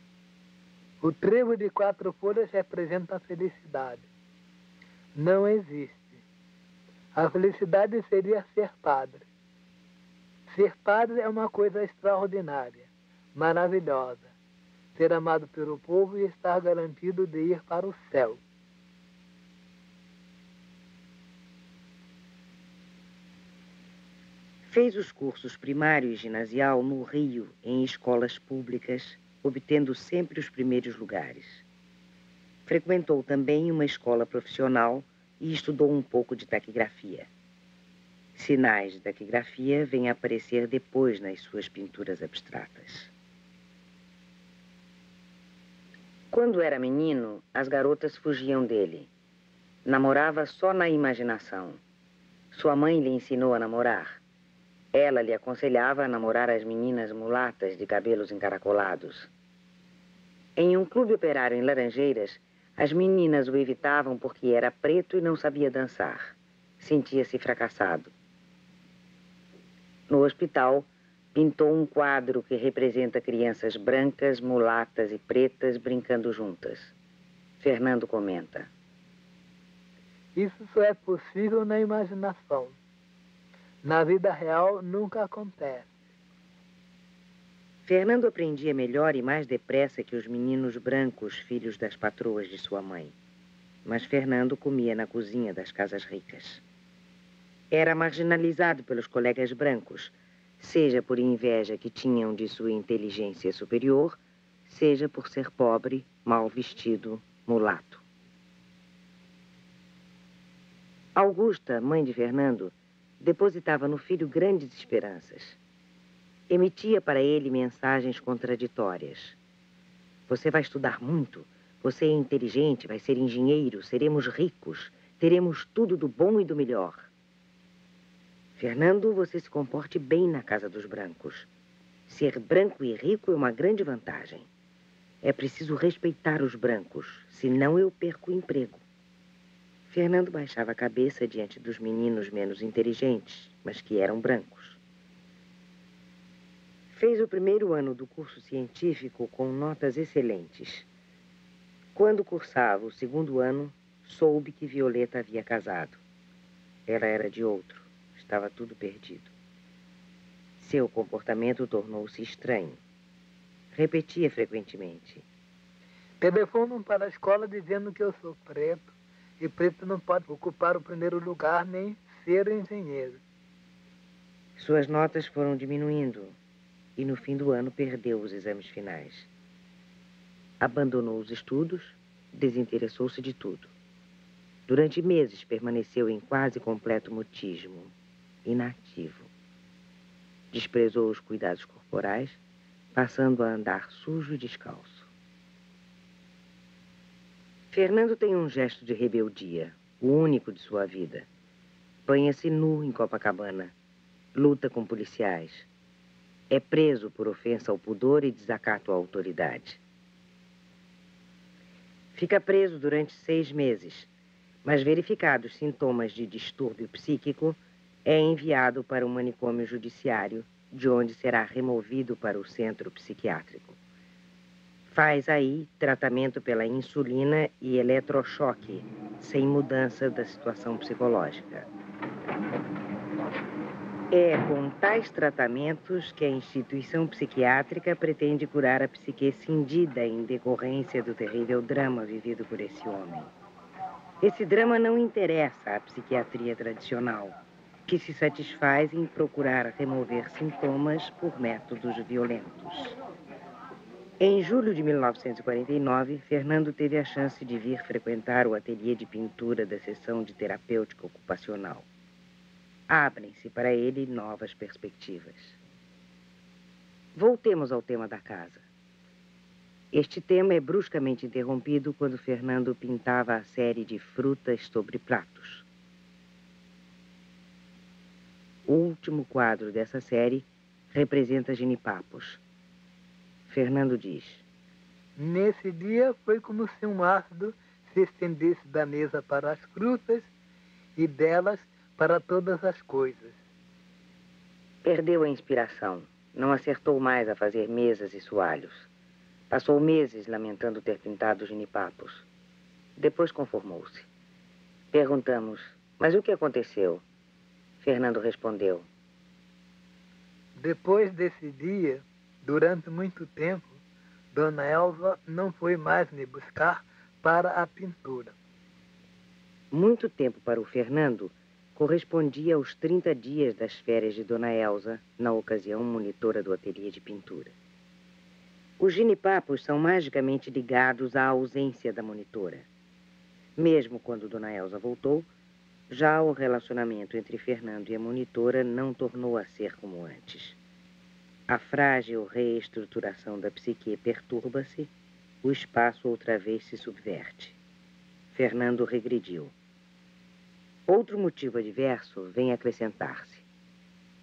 O trevo de 4 folhas representa a felicidade. Não existe. A felicidade seria ser padre. Ser padre é uma coisa extraordinária, maravilhosa. Ser amado pelo povo e estar garantido de ir para o céu. Fez os cursos primário e ginasial no Rio, em escolas públicas, obtendo sempre os primeiros lugares. Frequentou também uma escola profissional e estudou um pouco de taquigrafia. Sinais de taquigrafia vêm a aparecer depois nas suas pinturas abstratas. Quando era menino, as garotas fugiam dele. Namorava só na imaginação. Sua mãe lhe ensinou a namorar. Ela lhe aconselhava a namorar as meninas mulatas de cabelos encaracolados. Em um clube operário em Laranjeiras, as meninas o evitavam porque era preto e não sabia dançar. Sentia-se fracassado. No hospital, pintou um quadro que representa crianças brancas, mulatas e pretas brincando juntas. Fernando comenta: Isso só é possível na imaginação. Na vida real, nunca acontece. Fernando aprendia melhor e mais depressa que os meninos brancos, filhos das patroas de sua mãe. Mas Fernando comia na cozinha das casas ricas. Era marginalizado pelos colegas brancos, seja por inveja que tinham de sua inteligência superior, seja por ser pobre, mal vestido, mulato. Augusta, mãe de Fernando, depositava no filho grandes esperanças. Emitia para ele mensagens contraditórias. Você vai estudar muito, você é inteligente, vai ser engenheiro, seremos ricos, teremos tudo do bom e do melhor. Fernando, você se comporte bem na casa dos brancos. Ser branco e rico é uma grande vantagem. É preciso respeitar os brancos, senão eu perco o emprego. Fernando baixava a cabeça diante dos meninos menos inteligentes, mas que eram brancos. Fez o primeiro ano do curso científico com notas excelentes. Quando cursava o segundo ano, soube que Violeta havia casado. Ela era de outro, estava tudo perdido. Seu comportamento tornou-se estranho. Repetia frequentemente. Telefonam para a escola dizendo que eu sou preto e preto não pode ocupar o primeiro lugar nem ser engenheiro. Suas notas foram diminuindo e no fim do ano perdeu os exames finais. Abandonou os estudos, desinteressou-se de tudo. Durante meses permaneceu em quase completo mutismo, inativo. Desprezou os cuidados corporais, passando a andar sujo e descalço. Fernando tem um gesto de rebeldia, o único de sua vida. Banha-se nu em Copacabana, luta com policiais. É preso por ofensa ao pudor e desacato à autoridade. Fica preso durante 6 meses, mas verificados sintomas de distúrbio psíquico, é enviado para um manicômio judiciário, de onde será removido para o centro psiquiátrico. Faz aí tratamento pela insulina e eletrochoque, sem mudança da situação psicológica. É com tais tratamentos que a instituição psiquiátrica pretende curar a psique cindida em decorrência do terrível drama vivido por esse homem. Esse drama não interessa à psiquiatria tradicional, que se satisfaz em procurar remover sintomas por métodos violentos. Em julho de 1949, Fernando teve a chance de vir frequentar o ateliê de pintura da seção de terapêutica ocupacional. Abrem-se para ele novas perspectivas. Voltemos ao tema da casa. Este tema é bruscamente interrompido quando Fernando pintava a série de frutas sobre pratos. O último quadro dessa série representa genipapos. Fernando diz: Nesse dia foi como se um ácido se estendesse da mesa para as frutas e delas para todas as coisas. Perdeu a inspiração. Não acertou mais a fazer mesas e soalhos. Passou meses lamentando ter pintado genipapos. Depois conformou-se. Perguntamos: mas o que aconteceu? Fernando respondeu: Depois desse dia, durante muito tempo, Dona Elza não foi mais me buscar para a pintura. Muito tempo para o Fernando correspondia aos 30 dias das férias de Dona Elza, na ocasião monitora do ateliê de pintura. Os genipapos são magicamente ligados à ausência da monitora. Mesmo quando Dona Elza voltou, já o relacionamento entre Fernando e a monitora não tornou a ser como antes. A frágil reestruturação da psique perturba-se, o espaço outra vez se subverte. Fernando regrediu. Outro motivo adverso vem acrescentar-se.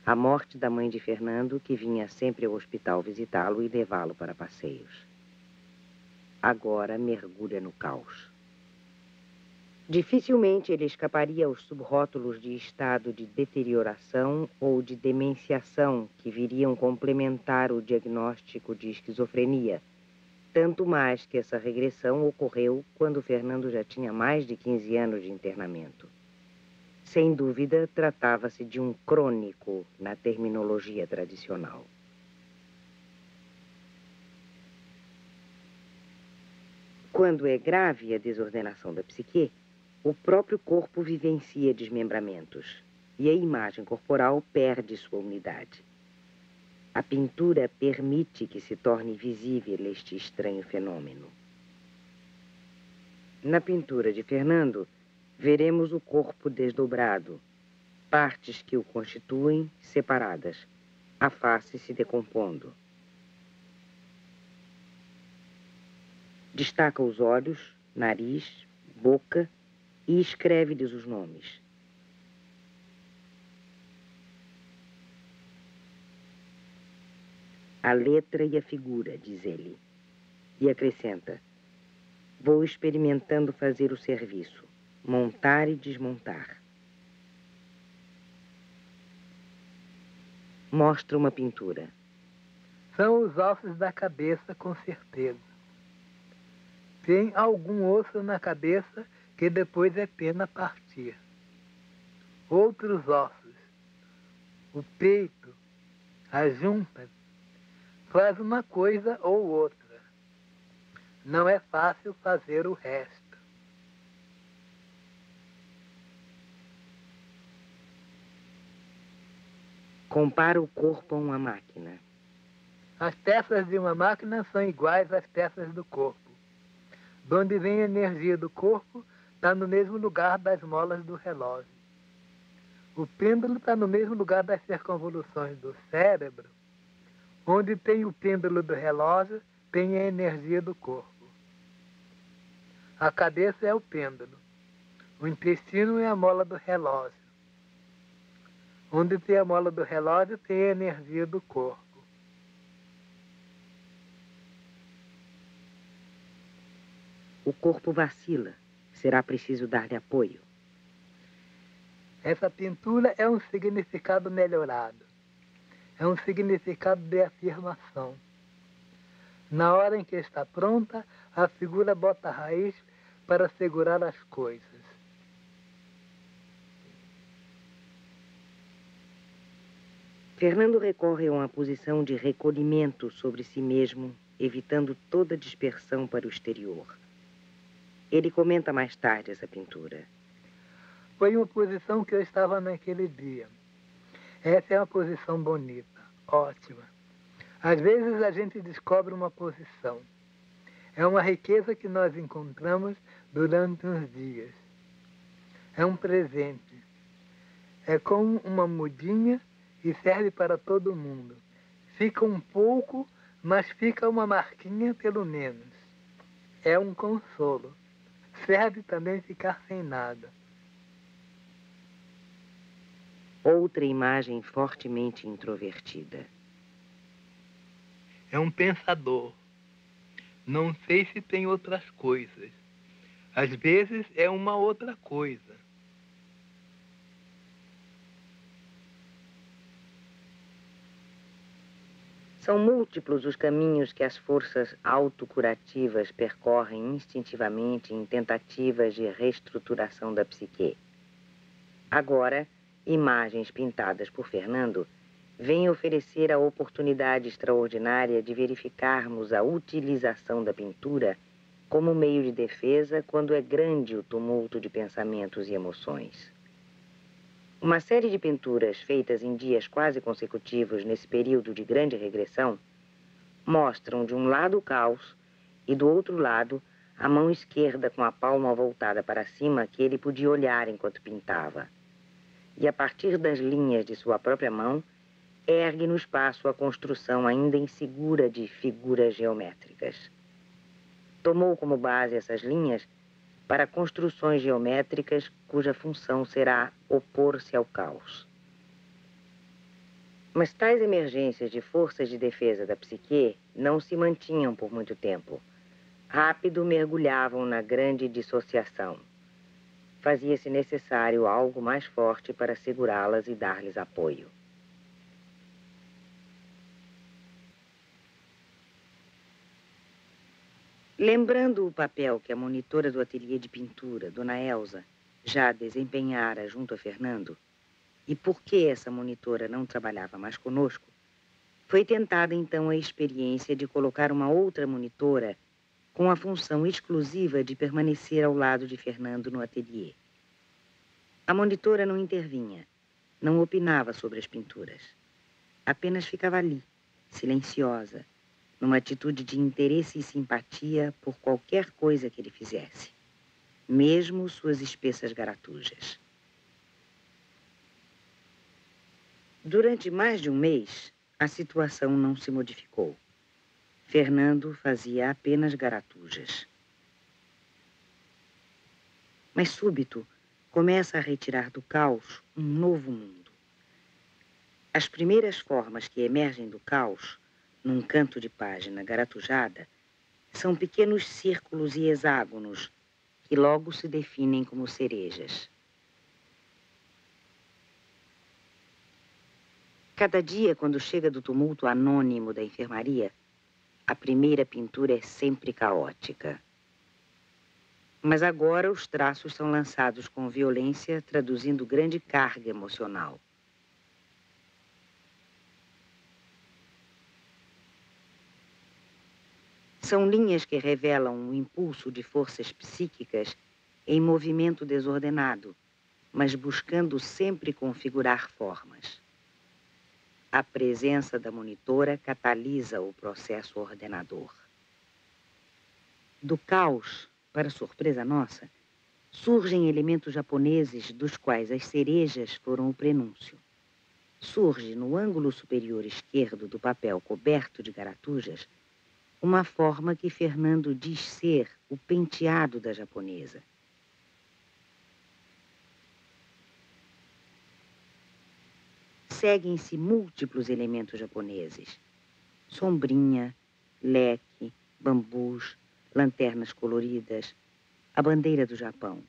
A morte da mãe de Fernando, que vinha sempre ao hospital visitá-lo e levá-lo para passeios. Agora mergulha no caos. Dificilmente ele escaparia aos subrótulos de estado de deterioração ou de demenciação que viriam complementar o diagnóstico de esquizofrenia, tanto mais que essa regressão ocorreu quando Fernando já tinha mais de 15 anos de internamento. Sem dúvida, tratava-se de um crônico na terminologia tradicional. Quando é grave a desordenação da psique, o próprio corpo vivencia desmembramentos e a imagem corporal perde sua unidade. A pintura permite que se torne visível este estranho fenômeno. Na pintura de Fernando, veremos o corpo desdobrado, partes que o constituem separadas, a face se decompondo. Destaca os olhos, nariz, boca e escreve-lhes os nomes. A letra e a figura, diz ele, e acrescenta: vou experimentando fazer o serviço, montar e desmontar. Mostra uma pintura. São os ossos da cabeça, com certeza. Tem algum osso na cabeça que depois é pena partir. Outros ossos, o peito, as juntas, faz uma coisa ou outra. Não é fácil fazer o resto. Compara o corpo a uma máquina. As peças de uma máquina são iguais às peças do corpo. De onde vem a energia do corpo está no mesmo lugar das molas do relógio. O pêndulo está no mesmo lugar das circunvoluções do cérebro. Onde tem o pêndulo do relógio, tem a energia do corpo. A cabeça é o pêndulo. O intestino é a mola do relógio. Onde tem a mola do relógio, tem a energia do corpo. O corpo vacila. Será preciso dar-lhe apoio. Essa pintura é um significado melhorado. É um significado de afirmação. Na hora em que está pronta, a figura bota a raiz para segurar as coisas. Fernando recorre a uma posição de recolhimento sobre si mesmo, evitando toda dispersão para o exterior. Ele comenta mais tarde essa pintura. Foi uma posição que eu estava naquele dia. Essa é uma posição bonita, ótima. Às vezes a gente descobre uma posição. É uma riqueza que nós encontramos durante uns dias. É um presente. É como uma mudinha e serve para todo mundo. Fica um pouco, mas fica uma marquinha pelo menos. É um consolo. Serve também ficar sem nada. Outra imagem fortemente introvertida. É um pensador. Não sei se tem outras coisas. Às vezes é uma outra coisa. São múltiplos os caminhos que as forças autocurativas percorrem instintivamente em tentativas de reestruturação da psique. Agora, imagens pintadas por Fernando vêm oferecer a oportunidade extraordinária de verificarmos a utilização da pintura como meio de defesa quando é grande o tumulto de pensamentos e emoções. Uma série de pinturas feitas em dias quase consecutivos nesse período de grande regressão mostram de um lado o caos e do outro lado a mão esquerda com a palma voltada para cima que ele podia olhar enquanto pintava. E a partir das linhas de sua própria mão, ergue no espaço a construção ainda insegura de figuras geométricas. Tomou como base essas linhas para construções geométricas cuja função será opor-se ao caos. Mas tais emergências de forças de defesa da psique não se mantinham por muito tempo. Rápido mergulhavam na grande dissociação. Fazia-se necessário algo mais forte para segurá-las e dar-lhes apoio. Lembrando o papel que a monitora do ateliê de pintura, Dona Elza, já desempenhara junto a Fernando, e por que essa monitora não trabalhava mais conosco, foi tentada então a experiência de colocar uma outra monitora com a função exclusiva de permanecer ao lado de Fernando no ateliê. A monitora não intervinha, não opinava sobre as pinturas. Apenas ficava ali, silenciosa, numa atitude de interesse e simpatia por qualquer coisa que ele fizesse, mesmo suas espessas garatujas. Durante mais de um mês, a situação não se modificou. Fernando fazia apenas garatujas. Mas súbito, começa a retirar do caos um novo mundo. As primeiras formas que emergem do caos, num canto de página garatujada, são pequenos círculos e hexágonos que logo se definem como cerejas. Cada dia, quando chega do tumulto anônimo da enfermaria, a primeira pintura é sempre caótica. Mas agora os traços são lançados com violência, traduzindo grande carga emocional. São linhas que revelam um impulso de forças psíquicas em movimento desordenado, mas buscando sempre configurar formas. A presença da monitora catalisa o processo ordenador. Do caos, para surpresa nossa, surgem elementos japoneses dos quais as cerejas foram o prenúncio. Surge no ângulo superior esquerdo do papel coberto de garatujas uma forma que Fernando diz ser o penteado da japonesa. Seguem-se múltiplos elementos japoneses: sombrinha, leque, bambus, lanternas coloridas, a bandeira do Japão.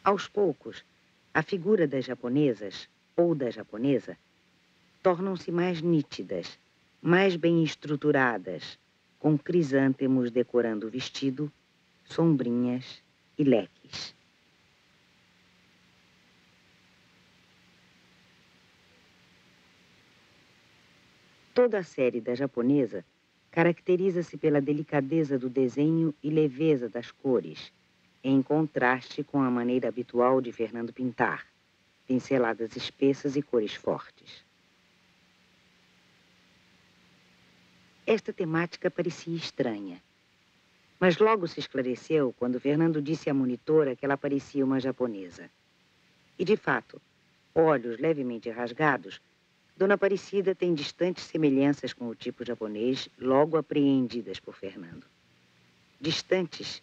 Aos poucos, a figura das japonesas ou da japonesa tornam-se mais nítidas, mais bem estruturadas, com crisântemos decorando o vestido, sombrinhas e leques. Toda a série da japonesa caracteriza-se pela delicadeza do desenho e leveza das cores, em contraste com a maneira habitual de Fernando pintar, pinceladas espessas e cores fortes. Esta temática parecia estranha, mas logo se esclareceu quando Fernando disse à monitora que ela parecia uma japonesa. E, de fato, olhos levemente rasgados, Dona Aparecida tem distantes semelhanças com o tipo japonês logo apreendidas por Fernando. Distantes,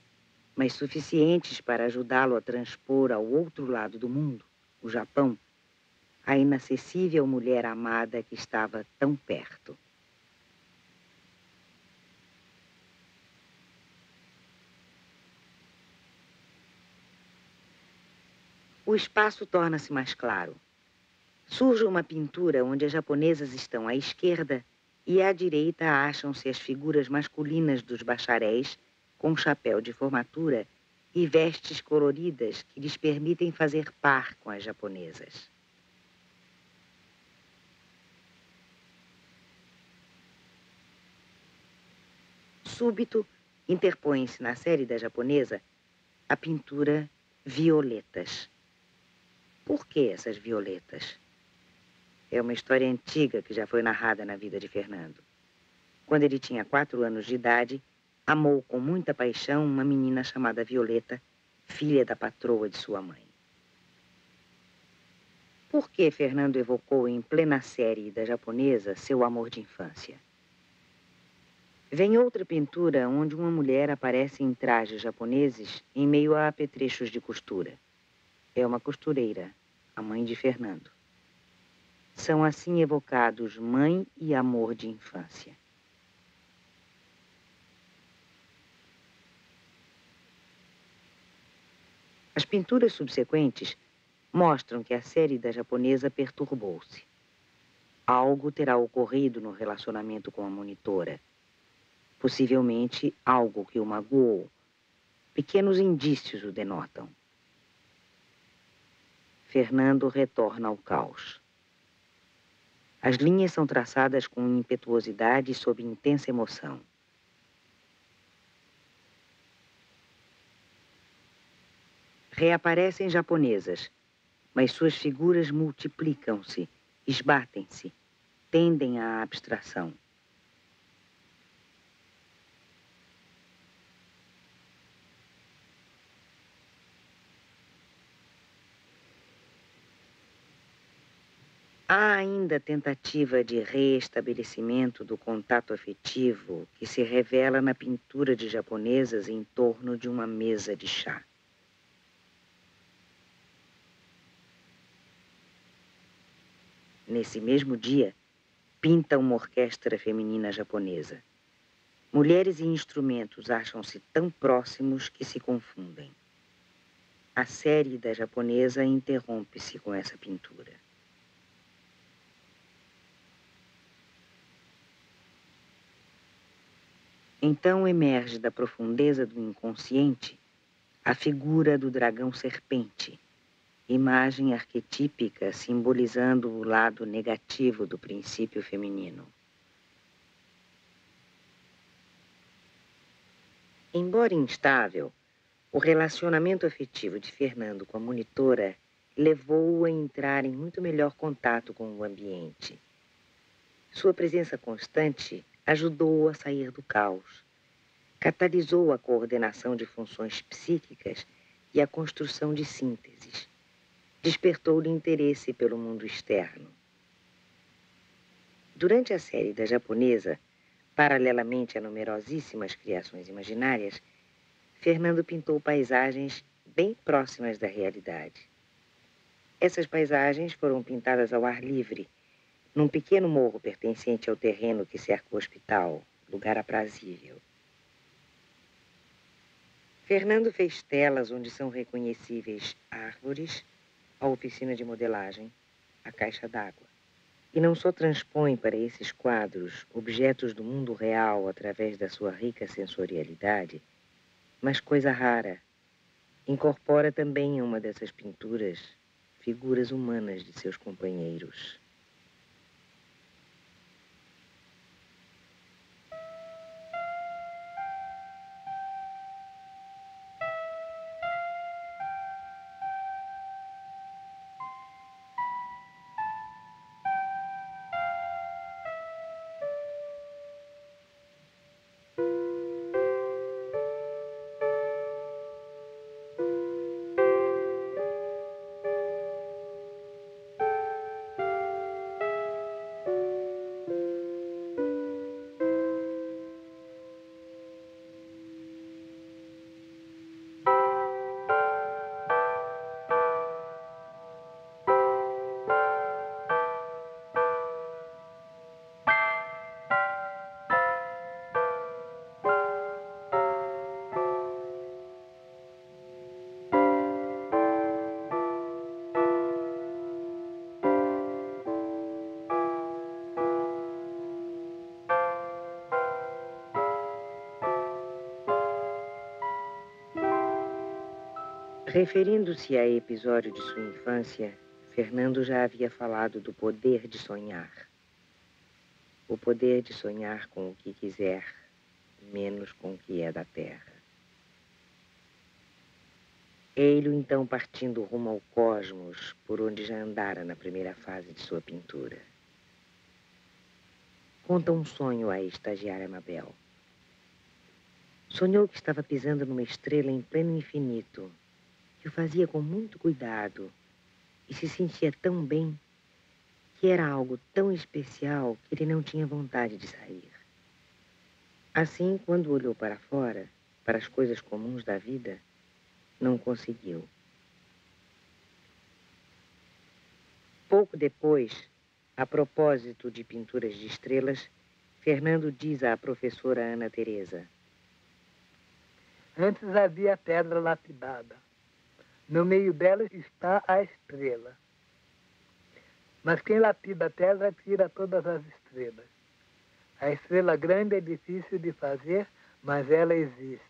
mas suficientes para ajudá-lo a transpor ao outro lado do mundo, o Japão, a inacessível mulher amada que estava tão perto. O espaço torna-se mais claro. Surge uma pintura onde as japonesas estão à esquerda e à direita acham-se as figuras masculinas dos bacharéis com chapéu de formatura e vestes coloridas que lhes permitem fazer par com as japonesas. Súbito, interpõe-se na série da japonesa a pintura Violetas. Por que essas violetas? É uma história antiga que já foi narrada na vida de Fernando. Quando ele tinha 4 anos de idade, amou com muita paixão uma menina chamada Violeta, filha da patroa de sua mãe. Por que Fernando evocou em plena série da japonesa seu amor de infância? Vem outra pintura onde uma mulher aparece em trajes japoneses em meio a apetrechos de costura. É uma costureira, a mãe de Fernando. São assim evocados mãe e amor de infância. As pinturas subsequentes mostram que a série da japonesa perturbou-se. Algo terá ocorrido no relacionamento com a monitora. Possivelmente algo que o magoou. Pequenos indícios o denotam. Fernando retorna ao caos. As linhas são traçadas com impetuosidade e sob intensa emoção. Reaparecem japonesas, mas suas figuras multiplicam-se, esbatem-se, tendem à abstração. Há ainda tentativa de reestabelecimento do contato afetivo que se revela na pintura de japonesas em torno de uma mesa de chá. Nesse mesmo dia, pinta uma orquestra feminina japonesa. Mulheres e instrumentos acham-se tão próximos que se confundem. A série da japonesa interrompe-se com essa pintura. Então emerge da profundeza do inconsciente a figura do dragão serpente, imagem arquetípica simbolizando o lado negativo do princípio feminino. Embora instável, o relacionamento afetivo de Fernando com a monitora levou-o a entrar em muito melhor contato com o ambiente. Sua presença constante ajudou-o a sair do caos, catalisou a coordenação de funções psíquicas e a construção de sínteses, despertou-lhe interesse pelo mundo externo. Durante a série da japonesa, paralelamente a numerosíssimas criações imaginárias, Fernando pintou paisagens bem próximas da realidade. Essas paisagens foram pintadas ao ar livre, num pequeno morro pertencente ao terreno que cerca o hospital, lugar aprazível. Fernando fez telas onde são reconhecíveis árvores, a oficina de modelagem, a caixa d'água. E não só transpõe para esses quadros objetos do mundo real através da sua rica sensorialidade, mas coisa rara, incorpora também em uma dessas pinturas figuras humanas de seus companheiros. Referindo-se a episódio de sua infância, Fernando já havia falado do poder de sonhar. O poder de sonhar com o que quiser, menos com o que é da terra. Ei-lo então partindo rumo ao cosmos, por onde já andara na primeira fase de sua pintura. Conta um sonho à estagiária Mabel. Sonhou que estava pisando numa estrela em pleno infinito, que o fazia com muito cuidado e se sentia tão bem que era algo tão especial que ele não tinha vontade de sair. Assim, quando olhou para fora, para as coisas comuns da vida, não conseguiu. Pouco depois, a propósito de pinturas de estrelas, Fernando diz à professora Ana Teresa: Antes havia a pedra lapidada. No meio dela está a estrela. Mas quem lapida a pedra tira todas as estrelas. A estrela grande é difícil de fazer, mas ela existe.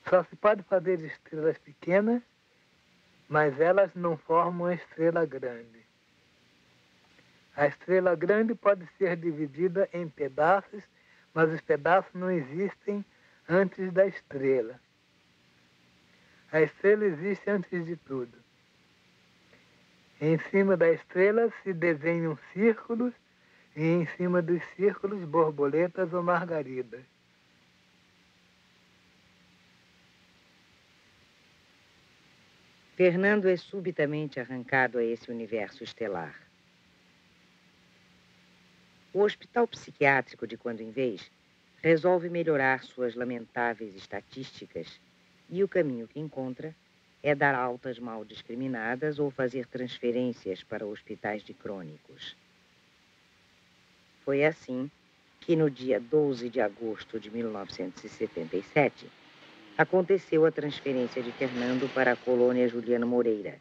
Só se pode fazer estrelas pequenas, mas elas não formam a estrela grande. A estrela grande pode ser dividida em pedaços, mas os pedaços não existem antes da estrela. A estrela existe antes de tudo. Em cima da estrela se desenham círculos e em cima dos círculos borboletas ou margaridas. Fernando é subitamente arrancado a esse universo estelar. O hospital psiquiátrico, de quando em vez, resolve melhorar suas lamentáveis estatísticas e o caminho que encontra é dar altas mal discriminadas ou fazer transferências para hospitais de crônicos. Foi assim que, no dia 12 de agosto de 1977, aconteceu a transferência de Fernando para a colônia Juliano Moreira,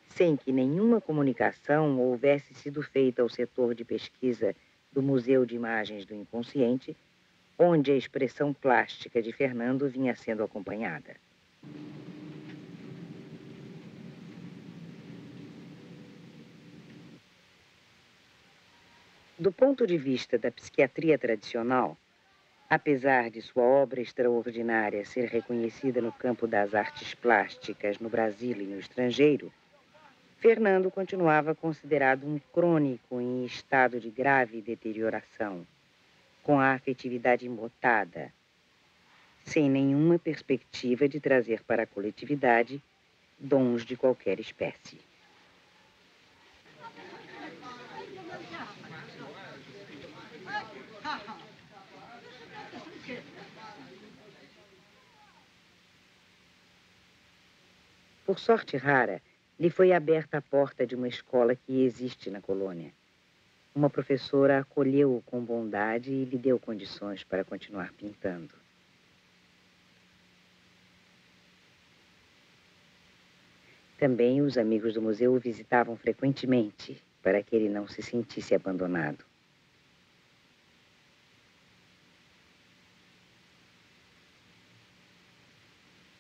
sem que nenhuma comunicação houvesse sido feita ao setor de pesquisa do Museu de Imagens do Inconsciente onde a expressão plástica de Fernando vinha sendo acompanhada. Do ponto de vista da psiquiatria tradicional, apesar de sua obra extraordinária ser reconhecida no campo das artes plásticas no Brasil e no estrangeiro, Fernando continuava considerado um crônico em estado de grave deterioração, com a afetividade embotada, sem nenhuma perspectiva de trazer para a coletividade dons de qualquer espécie. Por sorte rara, lhe foi aberta a porta de uma escola que existe na colônia. Uma professora acolheu-o com bondade e lhe deu condições para continuar pintando. Também os amigos do museu o visitavam frequentemente, para que ele não se sentisse abandonado.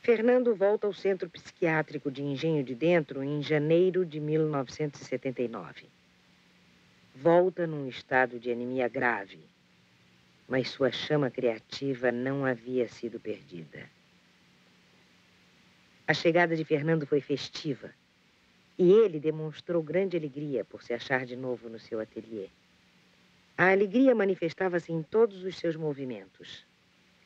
Fernando volta ao Centro Psiquiátrico de Engenho de Dentro em janeiro de 1979. Volta num estado de anemia grave, mas sua chama criativa não havia sido perdida. A chegada de Fernando foi festiva e ele demonstrou grande alegria por se achar de novo no seu ateliê. A alegria manifestava-se em todos os seus movimentos.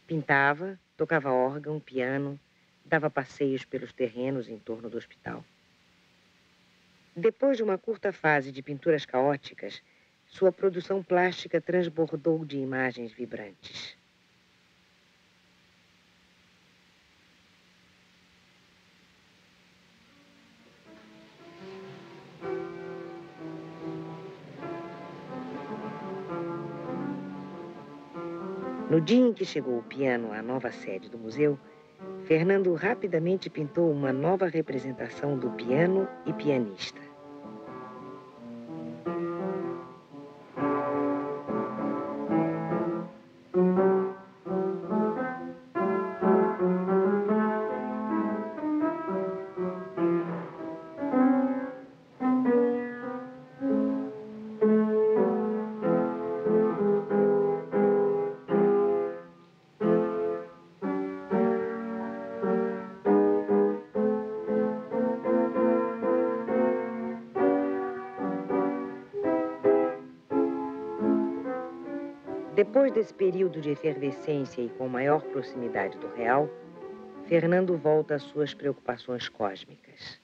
Pintava, tocava órgão, piano, dava passeios pelos terrenos em torno do hospital. Depois de uma curta fase de pinturas caóticas, sua produção plástica transbordou de imagens vibrantes. No dia em que chegou o piano à nova sede do museu, Fernando rapidamente pintou uma nova representação do piano e pianista. Depois desse período de efervescência e com maior proximidade do real, Fernando volta às suas preocupações cósmicas.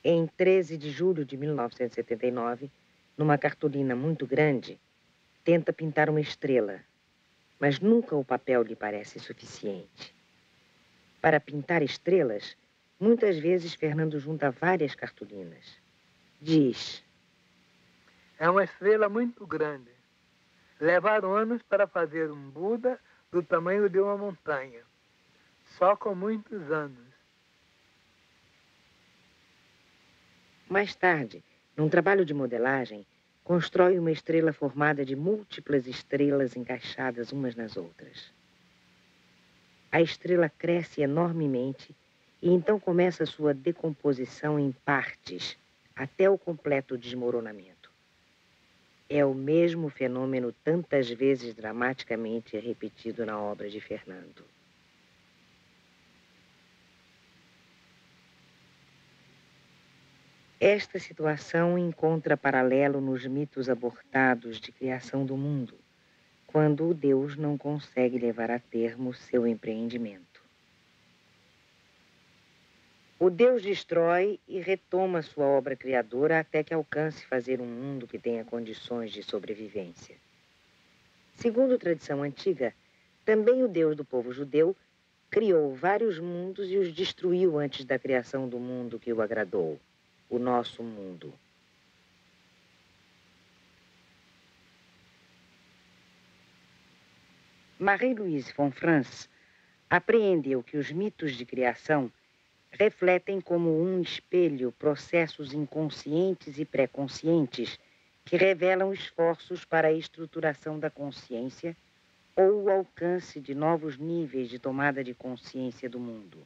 Em 13 de julho de 1979, numa cartolina muito grande, tenta pintar uma estrela, mas nunca o papel lhe parece suficiente. Para pintar estrelas, muitas vezes Fernando junta várias cartolinas. Diz: é uma estrela muito grande. Levaram anos para fazer um Buda do tamanho de uma montanha, só com muitos anos. Mais tarde, num trabalho de modelagem, constrói uma estrela formada de múltiplas estrelas encaixadas umas nas outras. A estrela cresce enormemente e então começa sua decomposição em partes, até o completo desmoronamento. É o mesmo fenômeno tantas vezes dramaticamente repetido na obra de Fernando. Esta situação encontra paralelo nos mitos abortados de criação do mundo, quando o Deus não consegue levar a termo seu empreendimento. O Deus destrói e retoma sua obra criadora até que alcance fazer um mundo que tenha condições de sobrevivência. Segundo tradição antiga, também o Deus do povo judeu criou vários mundos e os destruiu antes da criação do mundo que o agradou, o nosso mundo. Marie-Louise von Franz apreendeu que os mitos de criação refletem como um espelho processos inconscientes e pré-conscientes que revelam esforços para a estruturação da consciência ou o alcance de novos níveis de tomada de consciência do mundo.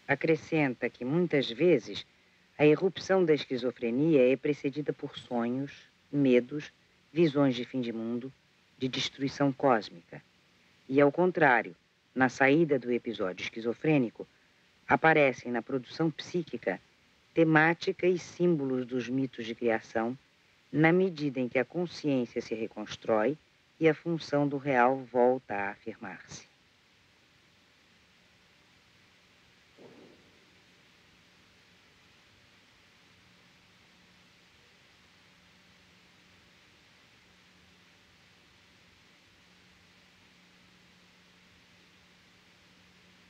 Acrescenta que, muitas vezes, a erupção da esquizofrenia é precedida por sonhos, medos, visões de fim de mundo, de destruição cósmica. E, ao contrário, na saída do episódio esquizofrênico, aparecem na produção psíquica temática e símbolos dos mitos de criação, na medida em que a consciência se reconstrói e a função do real volta a afirmar-se.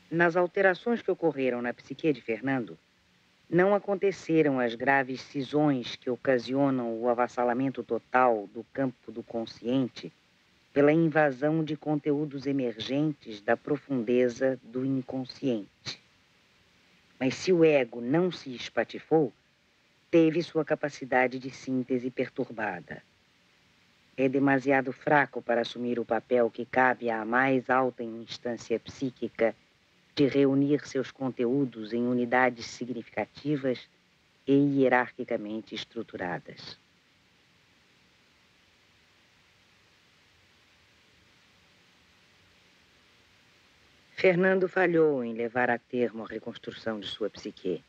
Nas alterações que ocorreram na psique de Fernando, não aconteceram as graves cisões que ocasionam o avassalamento total do campo do consciente pela invasão de conteúdos emergentes da profundeza do inconsciente. Mas se o ego não se espatifou, teve sua capacidade de síntese perturbada. É demasiado fraco para assumir o papel que cabe à mais alta instância psíquica de reunir seus conteúdos em unidades significativas e hierarquicamente estruturadas. Fernando falhou em levar a termo a reconstrução de sua psique.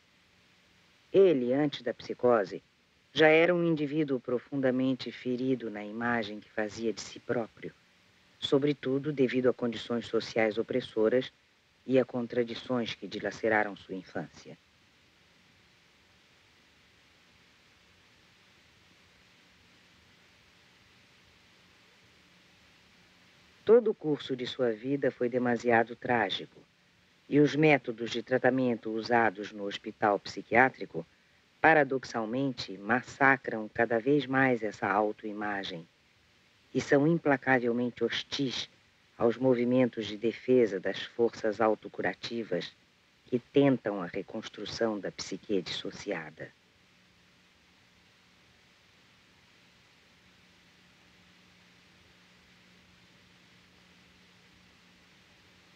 Ele, antes da psicose, já era um indivíduo profundamente ferido na imagem que fazia de si próprio, sobretudo devido a condições sociais opressoras e a contradições que dilaceraram sua infância. Todo o curso de sua vida foi demasiado trágico, e os métodos de tratamento usados no hospital psiquiátrico, paradoxalmente, massacram cada vez mais essa autoimagem e são implacavelmente hostis aos movimentos de defesa das forças autocurativas que tentam a reconstrução da psique dissociada.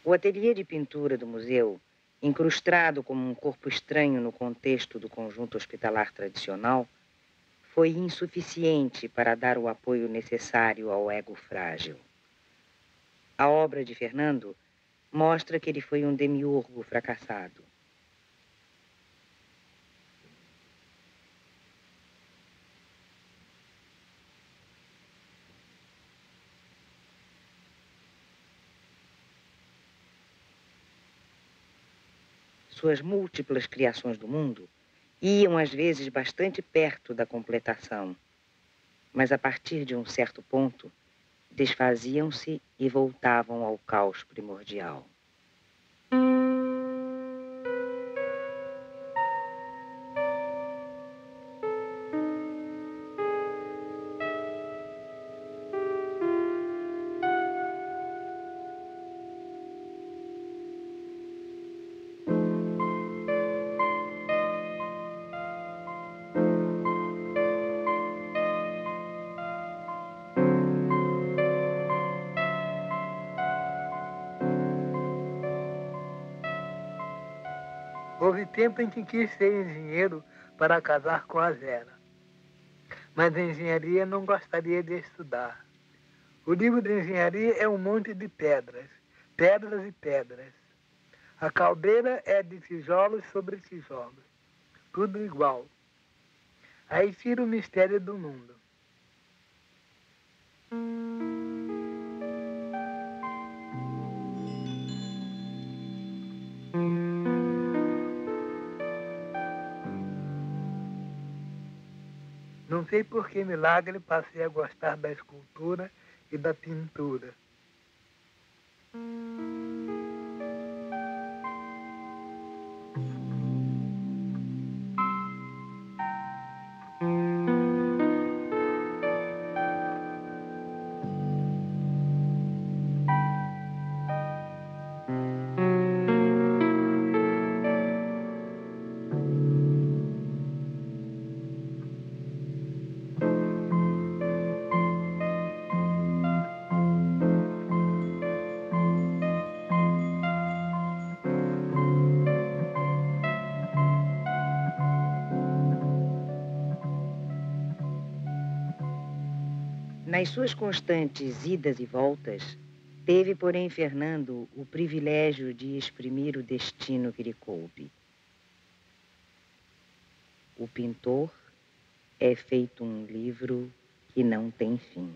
O ateliê de pintura do museu, incrustado como um corpo estranho no contexto do conjunto hospitalar tradicional, foi insuficiente para dar o apoio necessário ao ego frágil. A obra de Fernando mostra que ele foi um demiurgo fracassado. Suas múltiplas criações do mundo iam às vezes bastante perto da completação, mas a partir de um certo ponto, desfaziam-se e voltavam ao caos primordial. Houve tempo em que quis ser engenheiro para casar com a Vera. Mas a engenharia não gostaria de estudar. O livro de engenharia é um monte de pedras, pedras e pedras. A caldeira é de tijolos sobre tijolos, tudo igual. Aí tira o mistério do mundo. Não sei por que milagre passei a gostar da escultura e da pintura. Nas suas constantes idas e voltas, teve, porém, Fernando o privilégio de exprimir o destino que lhe coube. O pintor é feito um livro que não tem fim.